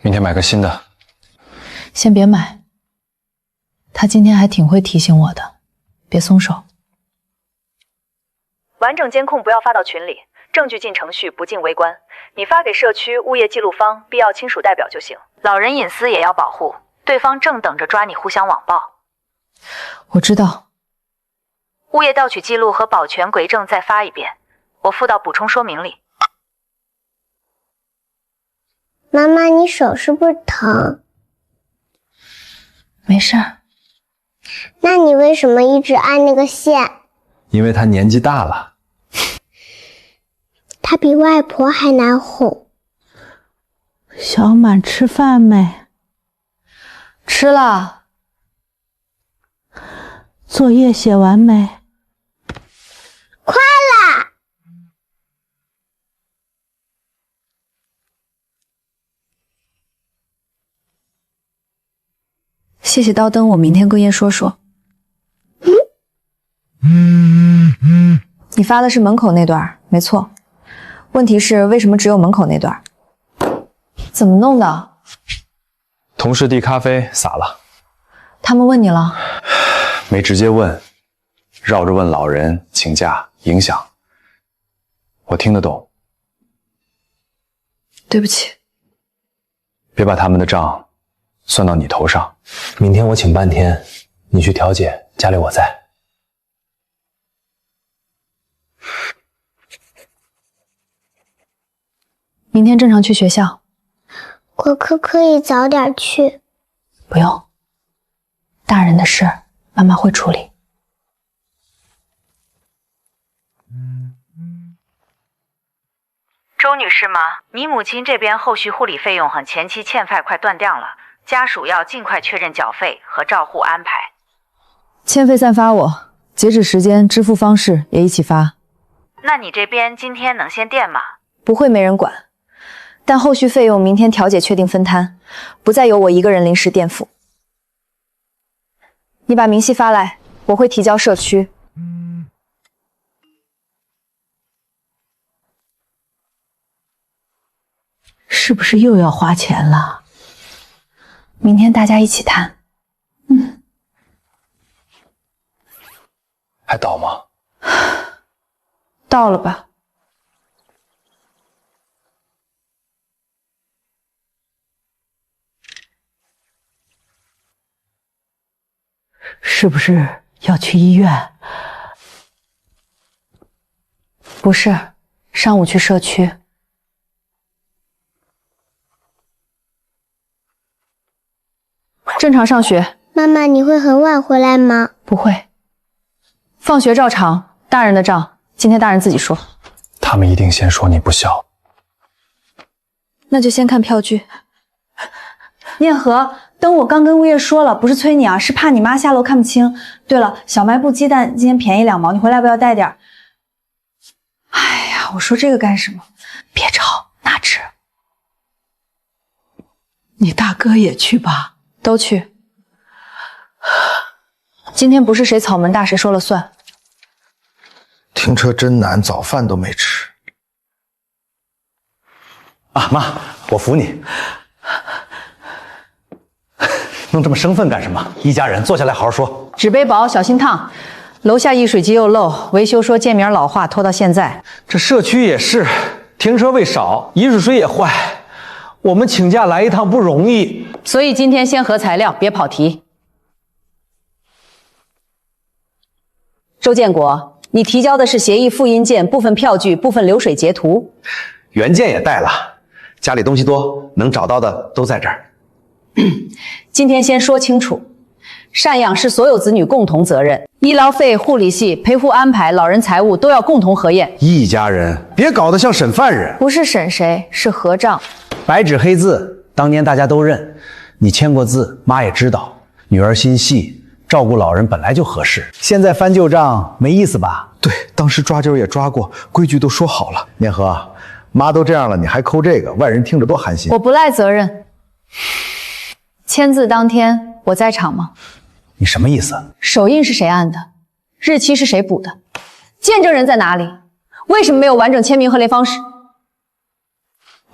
明天买个新的。先别买。他今天还挺会提醒我的，别松手。完整监控不要发到群里，证据进程序，不进微观。你发给社区、物业记录方、必要亲属代表就行。老人隐私也要保护，对方正等着抓你互相网暴。我知道。物业盗取记录和保全轨证再发一遍，我附到补充说明里。妈妈，你手是不是疼？没事儿。那你为什么一直按那个线？因为他年纪大了。他比外婆还难哄。小满吃饭没？吃了。作业写完没？快了。谢谢刀灯，我明天跟叶说说。你发的是门口那段，没错。问题是为什么只有门口那段？怎么弄的？同事递咖啡洒了。他们问你了？没直接问，绕着问老人请假影响。我听得懂。对不起。别把他们的账算到你头上。明天我请半天，你去调解，家里我在。明天正常去学校。我可不可以早点去？不用，大人的事妈妈会处理。周女士吗？你母亲这边后续护理费用和前期欠费快断掉了，家属要尽快确认缴费和照护安排。欠费散发我，截止时间、支付方式也一起发。那你这边今天能先垫吗？不会没人管，但后续费用明天调解确定分摊，不再由我一个人临时垫付。你把明细发来，我会提交社区。是不是又要花钱了？明天大家一起谈。还倒吗？到了吧。是不是要去医院？不是，上午去社区。正常上学。妈妈，你会很晚回来吗？不会。放学照常，大人的账今天大人自己说。他们一定先说你不孝。那就先看票据。念和，等我刚跟物业说了，不是催你啊，是怕你妈下楼看不清。对了，小卖部鸡蛋今天便宜2毛，你回来不要带点。哎呀，我说这个干什么？别吵，拿吃。你大哥也去吧？都去。今天不是谁草门大谁说了算。停车真难，早饭都没吃。啊，妈，我服你。弄这么生分干什么？一家人坐下来好好说。纸杯薄，小心烫。楼下溢水机又漏，维修说建名老化，拖到现在。这社区也是，停车位少，饮水水也坏。我们请假来一趟不容易，所以今天先核材料，别跑题。周建国，你提交的是协议复印件、部分票据、部分流水截图，原件也带了。家里东西多，能找到的都在这儿。今天先说清楚，赡养是所有子女共同责任，医疗费、护理系、陪护安排、老人财务都要共同核验。一家人，别搞得像审犯人。不是审谁，是核账。白纸黑字，当年大家都认，你签过字，妈也知道。女儿心细，照顾老人本来就合适。现在翻旧账没意思吧？对，当时抓阄也抓过，规矩都说好了。念和，妈都这样了，你还抠这个，外人听着多寒心。我不赖责任。签字当天我在场吗？你什么意思？手印是谁按的？日期是谁补的？见证人在哪里？为什么没有完整签名和联方式？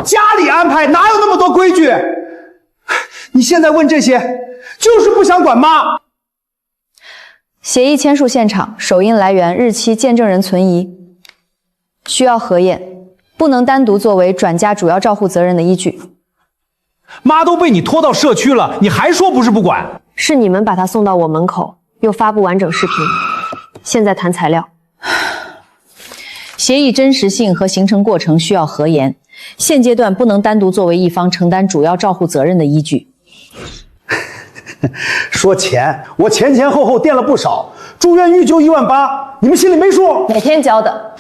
家里安排哪有那么多规矩？你现在问这些，就是不想管妈。协议签署现场、手印来源、日期、见证人存疑，需要核验，不能单独作为转嫁主要照护责任的依据。妈都被你拖到社区了，你还说不是不管？是你们把他送到我门口，又发布完整视频。现在谈材料。协议真实性和形成过程需要核验，现阶段不能单独作为一方承担主要照护责任的依据。说钱，我前后垫了不少，住院预就18000，你们心里没数？哪天交的？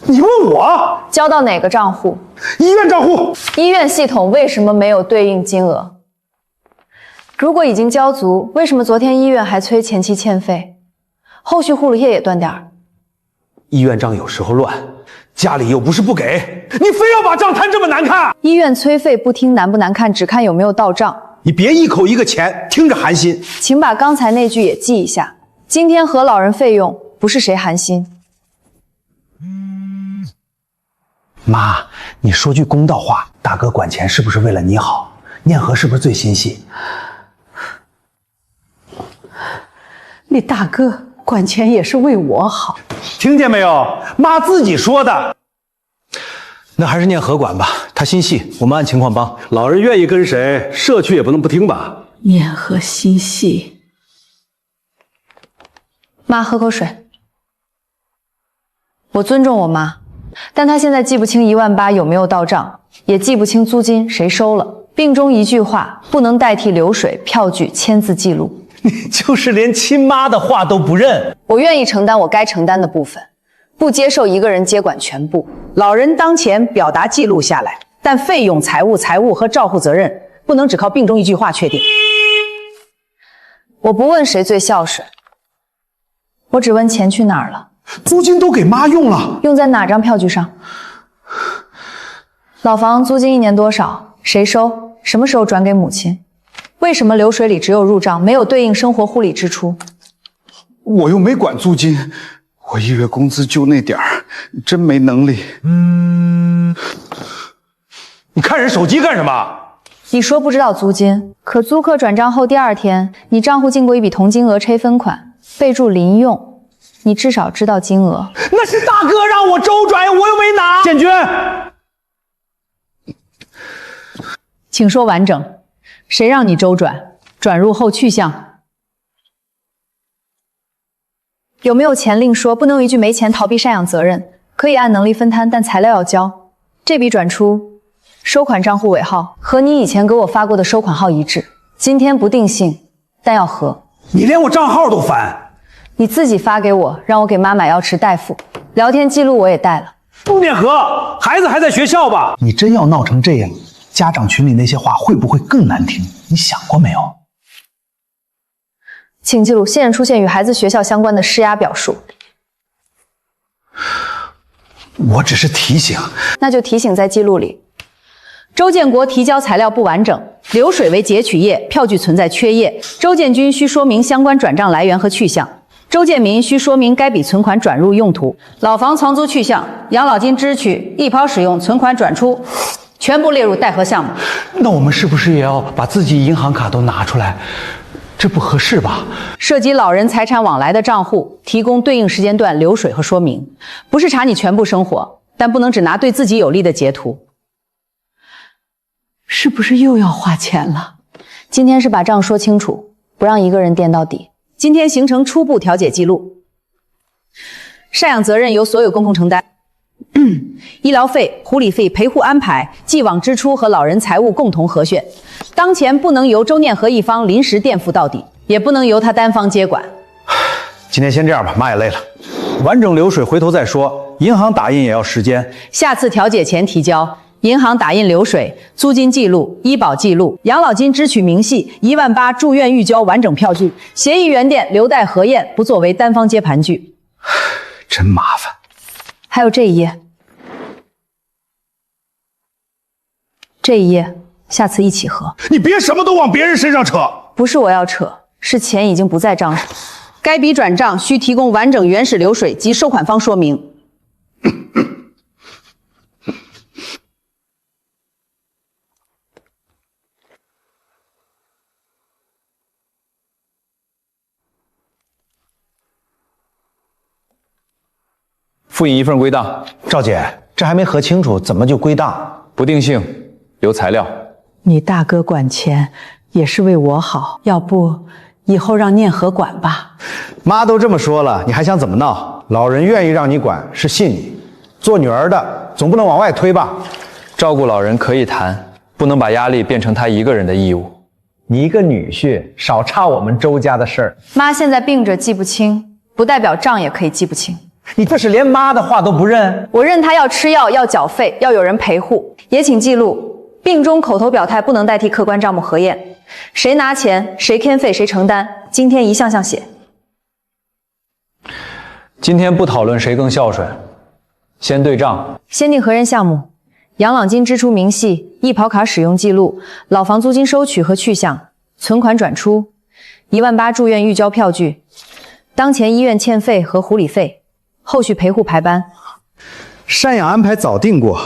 你问我交到哪个账户？医院账户。医院系统为什么没有对应金额？如果已经交足，为什么昨天医院还催前期欠费？后续护理业也断点儿。医院账有时候乱，家里又不是不给，你非要把账摊这么难看。医院催费不听难不难看，只看有没有到账。你别一口一个钱，听着寒心。请把刚才那句也记一下。今天核老人费用不是谁寒心。妈，你说句公道话，大哥管钱是不是为了你好？念和是不是最心细？你大哥管钱也是为我好，听见没有？妈自己说的。那还是念和管吧，他心细，我们按情况帮。老人愿意跟谁，社区也不能不听吧？念和心细。妈，喝口水。我尊重我妈，但她现在记不清18000有没有到账，也记不清租金谁收了。病中一句话不能代替流水、票据、签字记录。你就是连亲妈的话都不认。我愿意承担我该承担的部分，不接受一个人接管全部。老人当前表达记录下来，但费用、财务和照护责任不能只靠病中一句话确定。我不问谁最孝顺，我只问钱去哪儿了。租金都给妈用了，用在哪张票据上？老房租金1年多少？谁收？什么时候转给母亲？为什么流水里只有入账，没有对应生活护理支出？我又没管租金，我1月工资就那点儿，真没能力。你看人手机干什么？你说不知道租金，可租客转账后第2天，你账户进过一笔同金额拆分款，备注临用，你至少知道金额。那是大哥让我周转，我又没拿。建军，请说完整。谁让你周转？转入后去向。有没有钱另说，不能一句没钱逃避赡养责任。可以按能力分摊，但材料要交。这笔转出，收款账户尾号和你以前给我发过的收款号一致。今天不定性，但要核。你连我账号都翻？你自己发给我，让我给妈买药吃代付，聊天记录我也带了。陆念和，孩子还在学校吧？你真要闹成这样，家长群里那些话会不会更难听？你想过没有？请记录现任出现与孩子学校相关的施压表述。我只是提醒。那就提醒在记录里。周建国提交材料不完整，流水为截取页，票据存在缺页。周建军需说明相关转账来源和去向。周建民需说明该笔存款转入用途。老房藏租去向、养老金支取、易跑使用、存款转出，全部列入待核项目。那我们是不是也要把自己银行卡都拿出来？这不合适吧？涉及老人财产往来的账户，提供对应时间段流水和说明。不是查你全部生活，但不能只拿对自己有利的截图。是不是又要花钱了？今天是把账说清楚，不让一个人垫到底。今天形成初步调解记录，赡养责任由所有公共承担，医疗费、护理费、陪护安排、既往支出和老人财务共同核选。当前不能由周念和一方临时垫付到底，也不能由他单方接管。今天先这样吧，妈也累了。完整流水回头再说，银行打印也要时间。下次调解前提交。银行打印流水、租金记录、医保记录、养老金支取明细、18000住院预交完整票据，协议原垫留待核验，不作为单方接盘据。真麻烦。还有这一页，这一页，下次一起核。你别什么都往别人身上扯。不是我要扯，是钱已经不在账上。该笔转账需提供完整原始流水及收款方说明。复印一份归档。赵姐，这还没核清楚，怎么就归档？不定性，留材料。你大哥管钱也是为我好，要不以后让念和管吧。妈都这么说了，你还想怎么闹？老人愿意让你管是信你，做女儿的总不能往外推吧？照顾老人可以谈，不能把压力变成他一个人的义务。你一个女婿，少插我们周家的事儿。妈现在病着记不清，不代表账也可以记不清。你这是连妈的话都不认？我认他要吃药，要缴费，要有人陪护。也请记录，病中口头表态不能代替客观账目核验。谁拿钱，谁添费，谁承担。今天一项项写。今天不讨论谁更孝顺，先对账。先定核验项目：养老金支出明细、易跑卡使用记录、老房租金收取和去向、存款转出、18000住院预交票据、当前医院欠费和护理费。后续陪护排班，赡养安排早定过，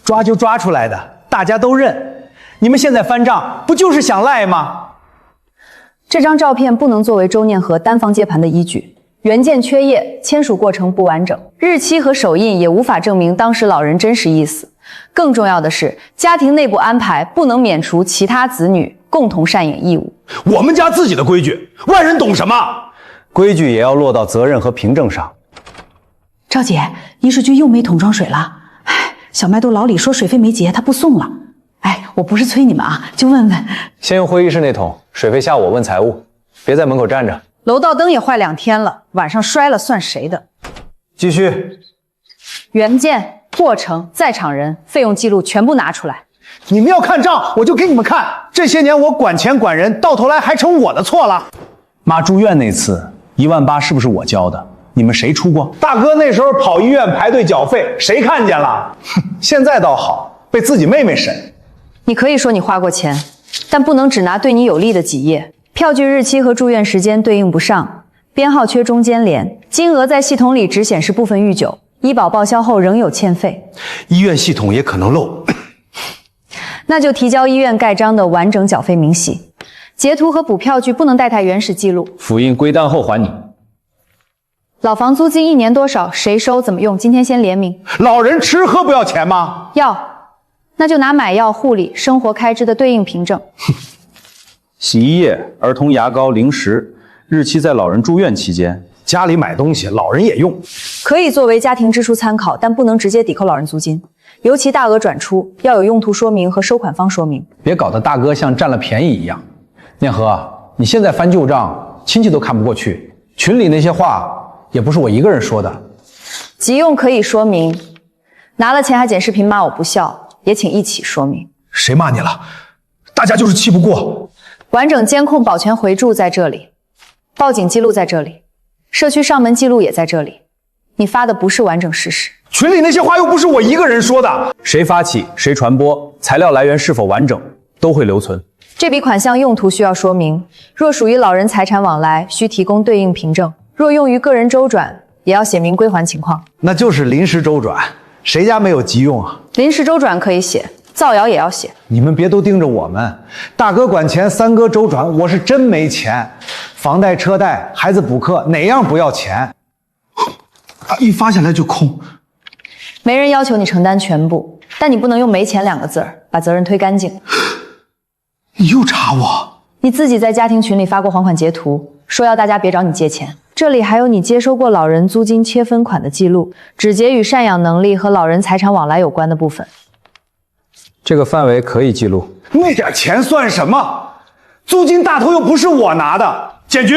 抓就抓出来的，大家都认。你们现在翻账，不就是想赖吗？这张照片不能作为周念和单方接盘的依据，原件缺页，签署过程不完整，日期和手印也无法证明当时老人真实意思。更重要的是，家庭内部安排不能免除其他子女共同赡养义务。我们家自己的规矩，外人懂什么？规矩也要落到责任和凭证上。赵姐，医术局又没桶装水了。哎，小麦都老李说水费没结，他不送了。哎，我不是催你们啊，就问问。先用会议室那桶，水费下午问财务，别在门口站着。楼道灯也坏2天了，晚上摔了算谁的？继续。原件、过程、在场人、费用记录全部拿出来。你们要看账，我就给你们看。这些年我管钱管人，到头来还成我的错了。妈住院那次18000是不是我交的？你们谁出过？大哥那时候跑医院排队缴费，谁看见了？现在倒好，被自己妹妹审。你可以说你花过钱，但不能只拿对你有利的几页。票据日期和住院时间对应不上，编号缺中间连，金额在系统里只显示部分预缴，医保报销后仍有欠费。医院系统也可能漏，那就提交医院盖章的完整缴费明细，截图和补票据不能代替原始记录。复印归档后还你。老房租金1年多少？谁收？怎么用？今天先联名。老人吃喝不要钱吗？要，那就拿买药、护理、生活开支的对应凭证。洗衣液、儿童牙膏、零食，日期在老人住院期间。家里买东西，老人也用，可以作为家庭支出参考，但不能直接抵扣老人租金。尤其大额转出，要有用途说明和收款方说明。别搞得大哥像占了便宜一样。念和，你现在翻旧账，亲戚都看不过去。群里那些话也不是我一个人说的。急用可以说明，拿了钱还剪视频骂我不孝，也请一起说明。谁骂你了？大家就是气不过。完整监控保全回注在这里，报警记录在这里，社区上门记录也在这里，你发的不是完整事实。群里那些话又不是我一个人说的，谁发起，谁传播，材料来源是否完整，都会留存。这笔款项用途需要说明，若属于老人财产往来，需提供对应凭证；若用于个人周转，也要写明归还情况。那就是临时周转，谁家没有急用啊？临时周转可以写，造谣也要写。你们别都盯着我们，大哥管钱，三哥周转，我是真没钱，房贷、车贷、孩子补课，哪样不要钱？一发下来就空。没人要求你承担全部，但你不能用没钱2个字把责任推干净。你又查我？你自己在家庭群里发过还款截图，说要大家别找你借钱。这里还有你接收过老人租金切分款的记录，只截与赡养能力和老人财产往来有关的部分。这个范围可以记录。那点钱算什么？租金大头又不是我拿的。检举，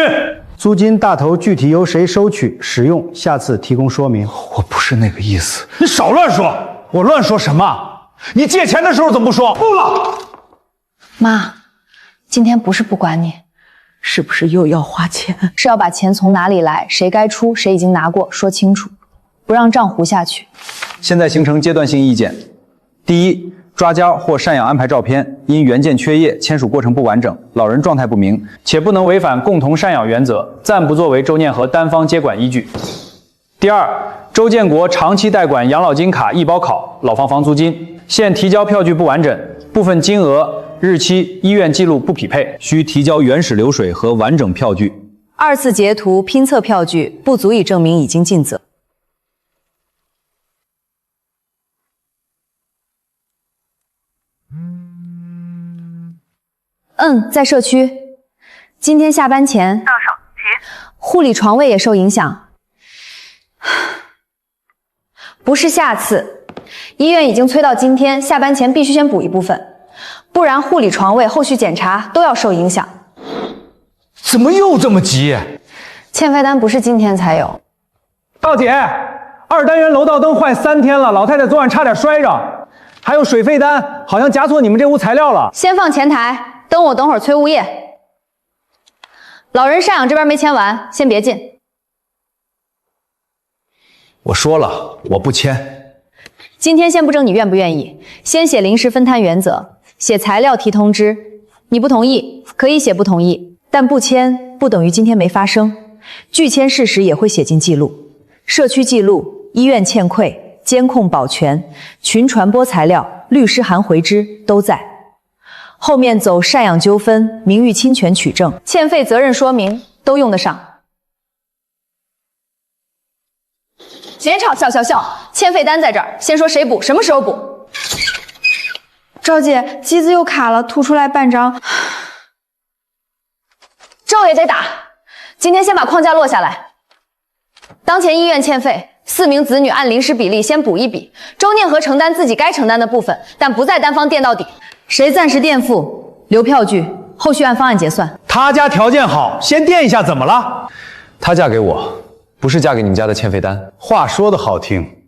租金大头具体由谁收取、使用，下次提供说明。我不是那个意思。你少乱说！我乱说什么？你借钱的时候怎么不说？不了。妈，今天不是不管你，是不是又要花钱？是要把钱从哪里来，谁该出，谁已经拿过，说清楚，不让账糊下去。现在形成阶段性意见：第一，抓交或赡养安排照片因原件缺页、签署过程不完整、老人状态不明，且不能违反共同赡养原则，暂不作为周念和单方接管依据。第二，周建国长期代管养老金卡医保考、老房房租金，现提交票据不完整，部分金额、日期、医院记录不匹配，需提交原始流水和完整票据。2次截图拼凑票据不足以证明已经尽责。在社区。今天下班前到手护理床位也受影响。不是下次，医院已经催到今天，下班前必须先补一部分，不然护理床位后续检查都要受影响。怎么又这么急？欠费单不是今天才有。大姐，2单元楼道灯坏3天了，老太太昨晚差点摔着。还有水费单，好像夹错你们这屋材料了。先放前台，等会儿催物业。老人赡养这边没签完，先别进。我说了，我不签。今天先不争你愿不愿意，先写临时分摊原则，写材料提通知。你不同意，可以写不同意，但不签不等于今天没发生。拒签事实也会写进记录，社区记录、医院欠馈、监控保全、群传播材料、律师函回支都在。后面走赡养纠纷、名誉侵权取证、欠费责任说明都用得上。别吵，笑，欠费单在这儿，先说谁补，什么时候补。赵姐，机子又卡了，吐出来半张。咒也得打。今天先把框架落下来。当前医院欠费，4名子女按临时比例先补一笔，周念和承担自己该承担的部分，但不再单方垫到底。谁暂时垫付，留票据，后续按方案结算。他家条件好，先垫一下怎么了？她嫁给我，不是嫁给你们家的欠费单。话说的好听，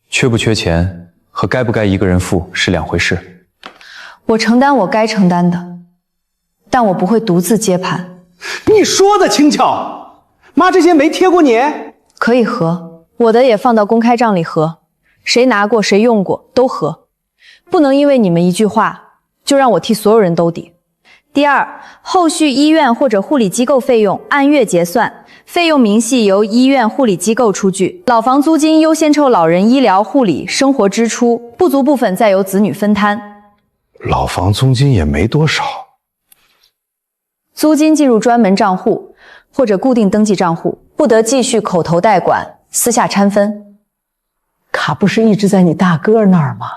缺不缺钱和该不该一个人付是2回事。我承担我该承担的，但我不会独自接盘。你说的轻巧，妈这些没贴过你？可以核，我的也放到公开账里核，谁拿过谁用过都核，不能因为你们一句话就让我替所有人兜底。第二，后续医院或者护理机构费用按月结算，费用明细由医院护理机构出具，老房租金优先抽老人医疗护理生活支出，不足部分再由子女分摊。老房租金也没多少，租金进入专门账户或者固定登记账户，不得继续口头代管、私下掺分。卡不是一直在你大哥那儿吗？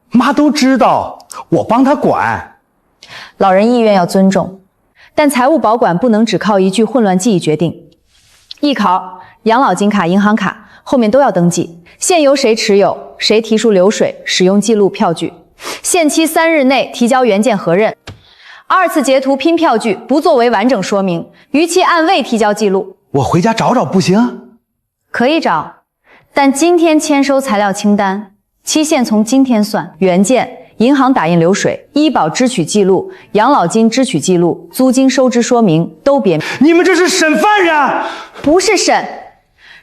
妈都知道，我帮他管。老人意愿要尊重，但财务保管不能只靠一句混乱记忆决定。艺考、养老金卡、银行卡后面都要登记，现由谁持有，谁提出流水、使用记录、票据，限期3日内提交原件核认。2次截图拼票据不作为完整说明，逾期按未提交记录。我回家找找不行？可以找，但今天签收材料清单期限从今天算，原件、银行打印流水、医保支取记录、养老金支取记录、租金收支说明都别。你们这是审犯人？不是审，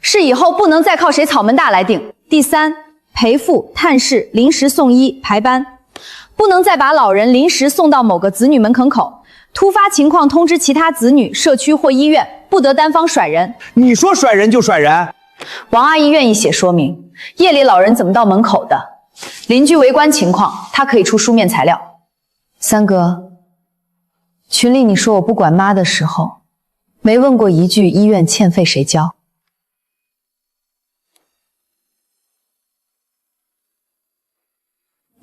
是以后不能再靠谁草门大来定。第三，陪父、探视、临时送医、排班，不能再把老人临时送到某个子女门口，突发情况通知其他子女、社区或医院，不得单方甩人。你说甩人就甩人？王阿姨愿意写说明，夜里老人怎么到门口的，邻居围观情况，她可以出书面材料。三哥，群里你说我不管妈的时候，没问过一句医院欠费谁交。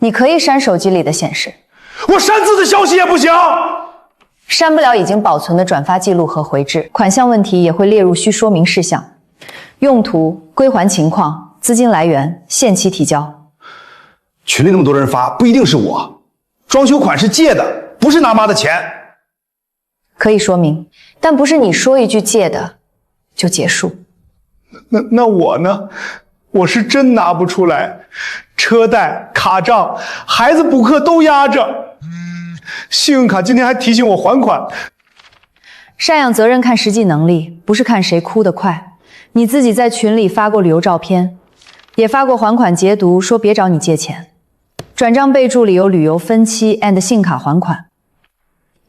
你可以删手机里的显示，我删字的消息也不行。删不了已经保存的转发记录和回执，款项问题也会列入需说明事项，用途、归还情况、资金来源、限期提交。群里那么多人发，不一定是我。装修款是借的，不是拿妈的钱。可以说明，但不是你说一句借的就结束。那我呢？我是真拿不出来，车贷、卡账、孩子补课都压着。信用卡今天还提醒我还款。赡养责任看实际能力，不是看谁哭得快。你自己在群里发过旅游照片，也发过还款截图，说别找你借钱。转账备注里有旅游分期 and 信用卡还款。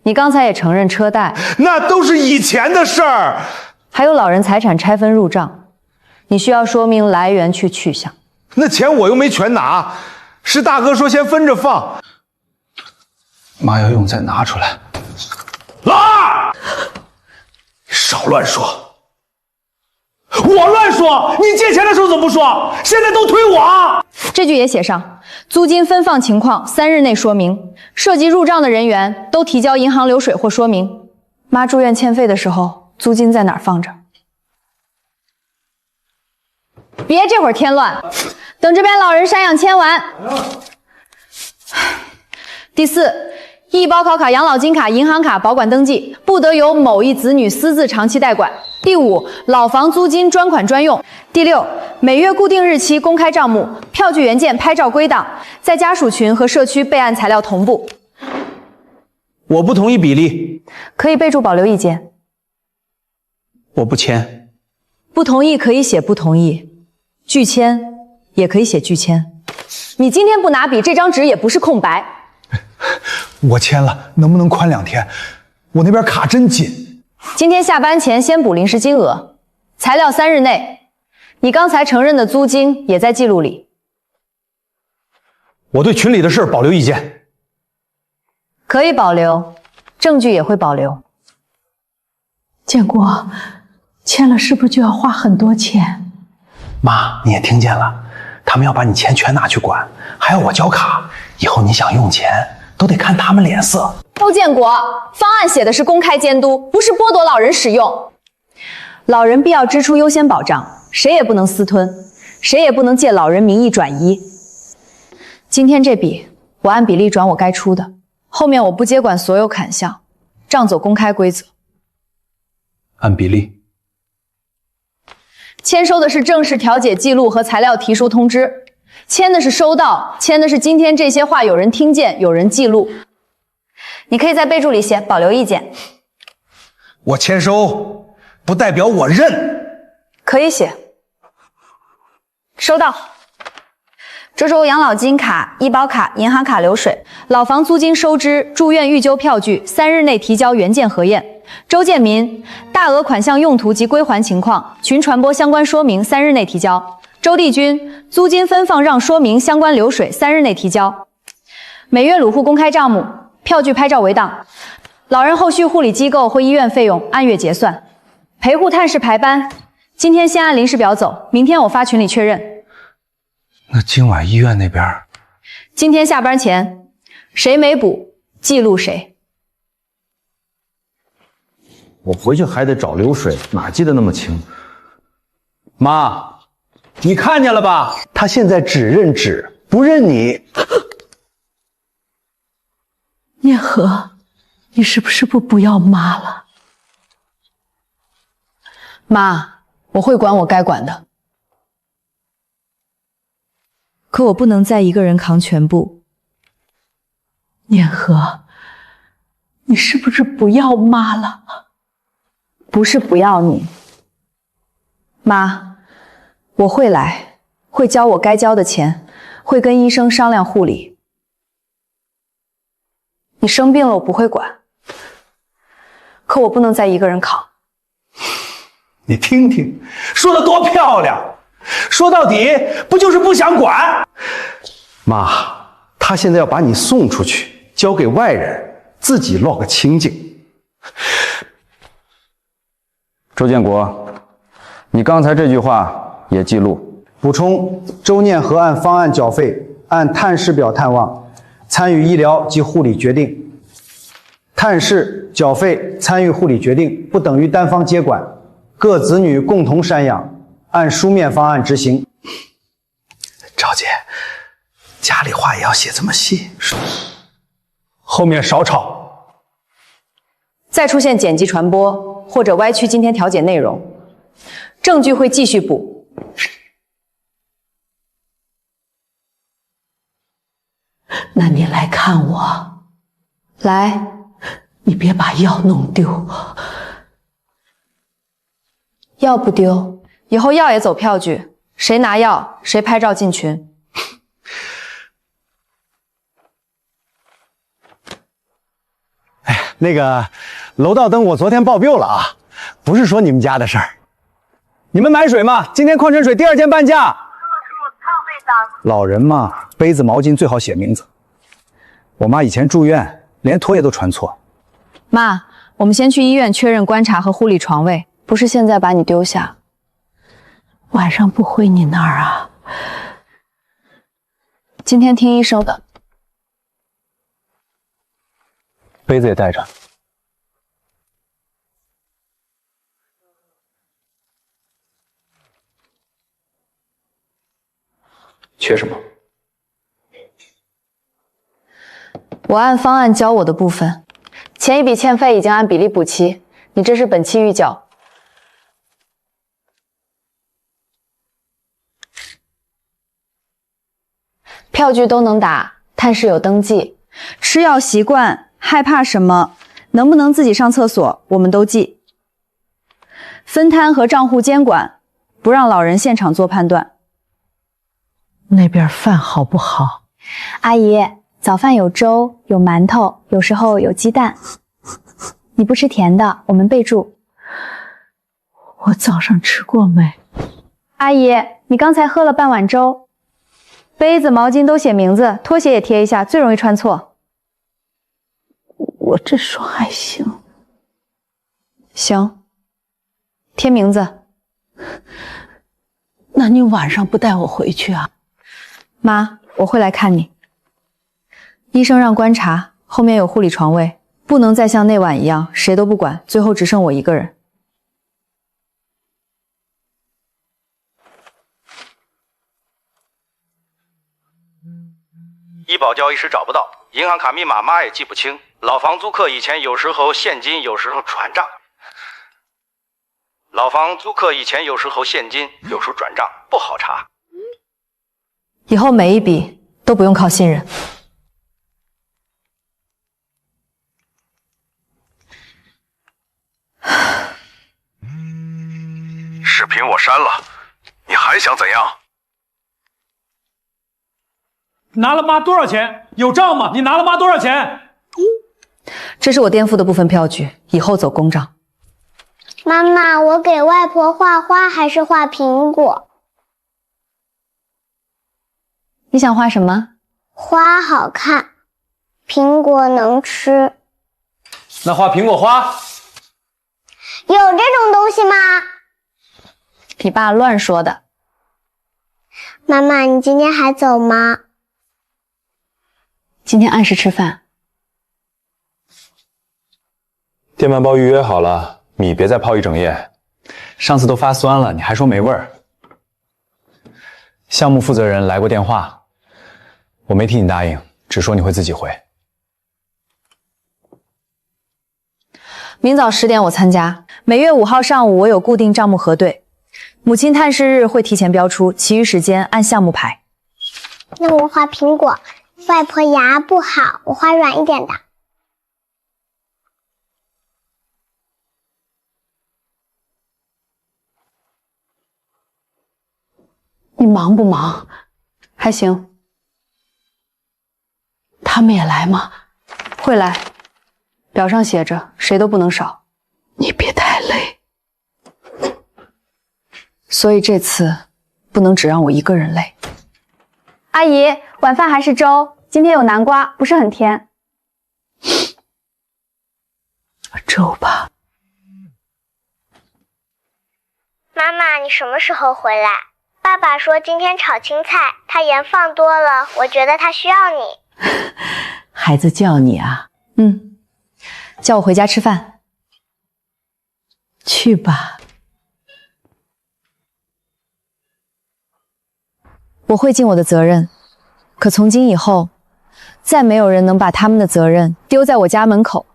你刚才也承认车贷，那都是以前的事儿。还有老人财产拆分入账，你需要说明来源去向。那钱我又没全拿，是大哥说先分着放。妈要用再拿出来。老二，少乱说。我乱说，你借钱的时候怎么不说？现在都推我。这句也写上，租金分放情况3日内说明，涉及入账的人员都提交银行流水或说明。妈住院欠费的时候，租金在哪儿放着？别这会儿添乱，等这边老人赡养签完。第四，医保考卡、养老金卡、银行卡保管登记不得由某一子女私自长期代管。第五，老房租金专款专用。第六，每月固定日期公开账目，票据原件拍照归档，在家属群和社区备案材料同步。我不同意比例，可以备注保留意见。我不签。不同意可以写不同意，拒签也可以写拒签。你今天不拿笔，这张纸也不是空白。我签了，能不能宽2天？我那边卡真紧。今天下班前先补临时金额，材料3日内。你刚才承认的租金也在记录里。我对群里的事保留意见。可以保留，证据也会保留。建国，签了是不是就要花很多钱？妈，你也听见了，他们要把你钱全拿去管，还要我交卡，以后你想用钱都得看他们脸色。周建国，方案写的是公开监督，不是剥夺老人使用。老人必要支出优先保障，谁也不能私吞，谁也不能借老人名义转移。今天这笔我按比例转我该出的，后面我不接管所有款项，账走公开规则。按比例。签收的是正式调解记录和材料提出通知，签的是收到，签的是今天这些话有人听见，有人记录。你可以在备注里写保留意见。我签收不代表我认。可以写。收到。这周养老金卡、医保卡、银行卡流水、老房租金收支、住院预纠票据3日内提交原件核验。周建民，大额款项用途及归还情况，群传播相关说明3日内提交。周丽君，租金分放让说明相关流水3日内提交。每月鲁户公开账目，票据拍照为档。老人后续护理机构或医院费用按月结算。陪护探视排班，今天先按临时表走，明天我发群里确认。那今晚医院那边，今天下班前谁没补记录谁。我回去还得找流水，哪记得那么清？妈，你看见了吧？他现在只认纸，不认你。念和，你是不是不要妈了？妈，我会管我该管的，可我不能再一个人扛全部。念和，你是不是不要妈了？不是不要你，妈，我会来，会交我该交的钱，会跟医生商量护理。你生病了，我不会管，可我不能再一个人扛。你听听，说的多漂亮！说到底，不就是不想管？妈，他现在要把你送出去，交给外人，自己落个清净。周建国，你刚才这句话也记录。补充：周念和按方案缴费，按探视表探望，参与医疗及护理决定。探视、缴费、参与护理决定不等于单方接管，各子女共同赡养，按书面方案执行。赵姐，家里话也要写这么细，后面少吵。再出现剪辑传播或者歪曲今天调解内容，证据会继续补。那你来看我，来，你别把药弄丢。药不丢，以后药也走票据，谁拿药谁拍照进群。那个楼道灯我昨天报标了啊，不是说你们家的事儿。你们买水吗？今天矿泉水第2天半价。老人嘛，杯子毛巾最好写名字。我妈以前住院，连拖鞋都穿错。妈，我们先去医院确认观察和护理床位，不是现在把你丢下。晚上不回你那儿啊？今天听医生的。杯子也带着。缺什么？我按方案交我的部分，前一笔欠费已经按比例补齐，你这是本期预缴。票据都能打，探视有登记，吃药习惯，害怕什么，能不能自己上厕所，我们都记。分摊和账户监管，不让老人现场做判断。那边饭好不好？阿姨，早饭有粥，有馒头，有时候有鸡蛋。你不吃甜的，我们备注。我早上吃过没？阿姨，你刚才喝了半碗粥。杯子、毛巾都写名字，拖鞋也贴一下，最容易穿错。我这双还行。行，贴名字。那你晚上不带我回去啊？妈，我会来看你。医生让观察，后面有护理床位，不能再像那晚一样谁都不管，最后只剩我一个人。医保交易时找不到，银行卡密码妈也记不清，老房租客以前有时候现金，有时候转账。老房租客以前有时候现金，有时候转账，不好查。以后每一笔都不用靠信任。视频我删了，你还想怎样？拿了妈多少钱？有账吗？你拿了妈多少钱？这是我垫付的部分票据，以后走公账。妈妈，我给外婆画花还是画苹果？你想画什么？花好看，苹果能吃。那画苹果花？有这种东西吗？你爸乱说的。妈妈，你今天还走吗？今天按时吃饭。电饭煲预约好了，米别再泡一整夜。上次都发酸了，你还说没味儿。项目负责人来过电话，我没替你答应，只说你会自己回。明早10点我参加，每月5号上午我有固定账目核对，母亲探视日会提前标出，其余时间按项目排。那我画苹果，外婆牙不好，我画软一点的。你忙不忙？还行。他们也来吗？会来，表上写着谁都不能少。你别太累。所以这次不能只让我一个人累。阿姨，晚饭还是粥，今天有南瓜，不是很甜。粥吧。妈妈，你什么时候回来？爸爸说今天炒青菜，他盐放多了，我觉得他需要你。孩子叫你啊？叫我回家吃饭。去吧。我会尽我的责任，可从今以后，再没有人能把他们的责任丢在我家门口。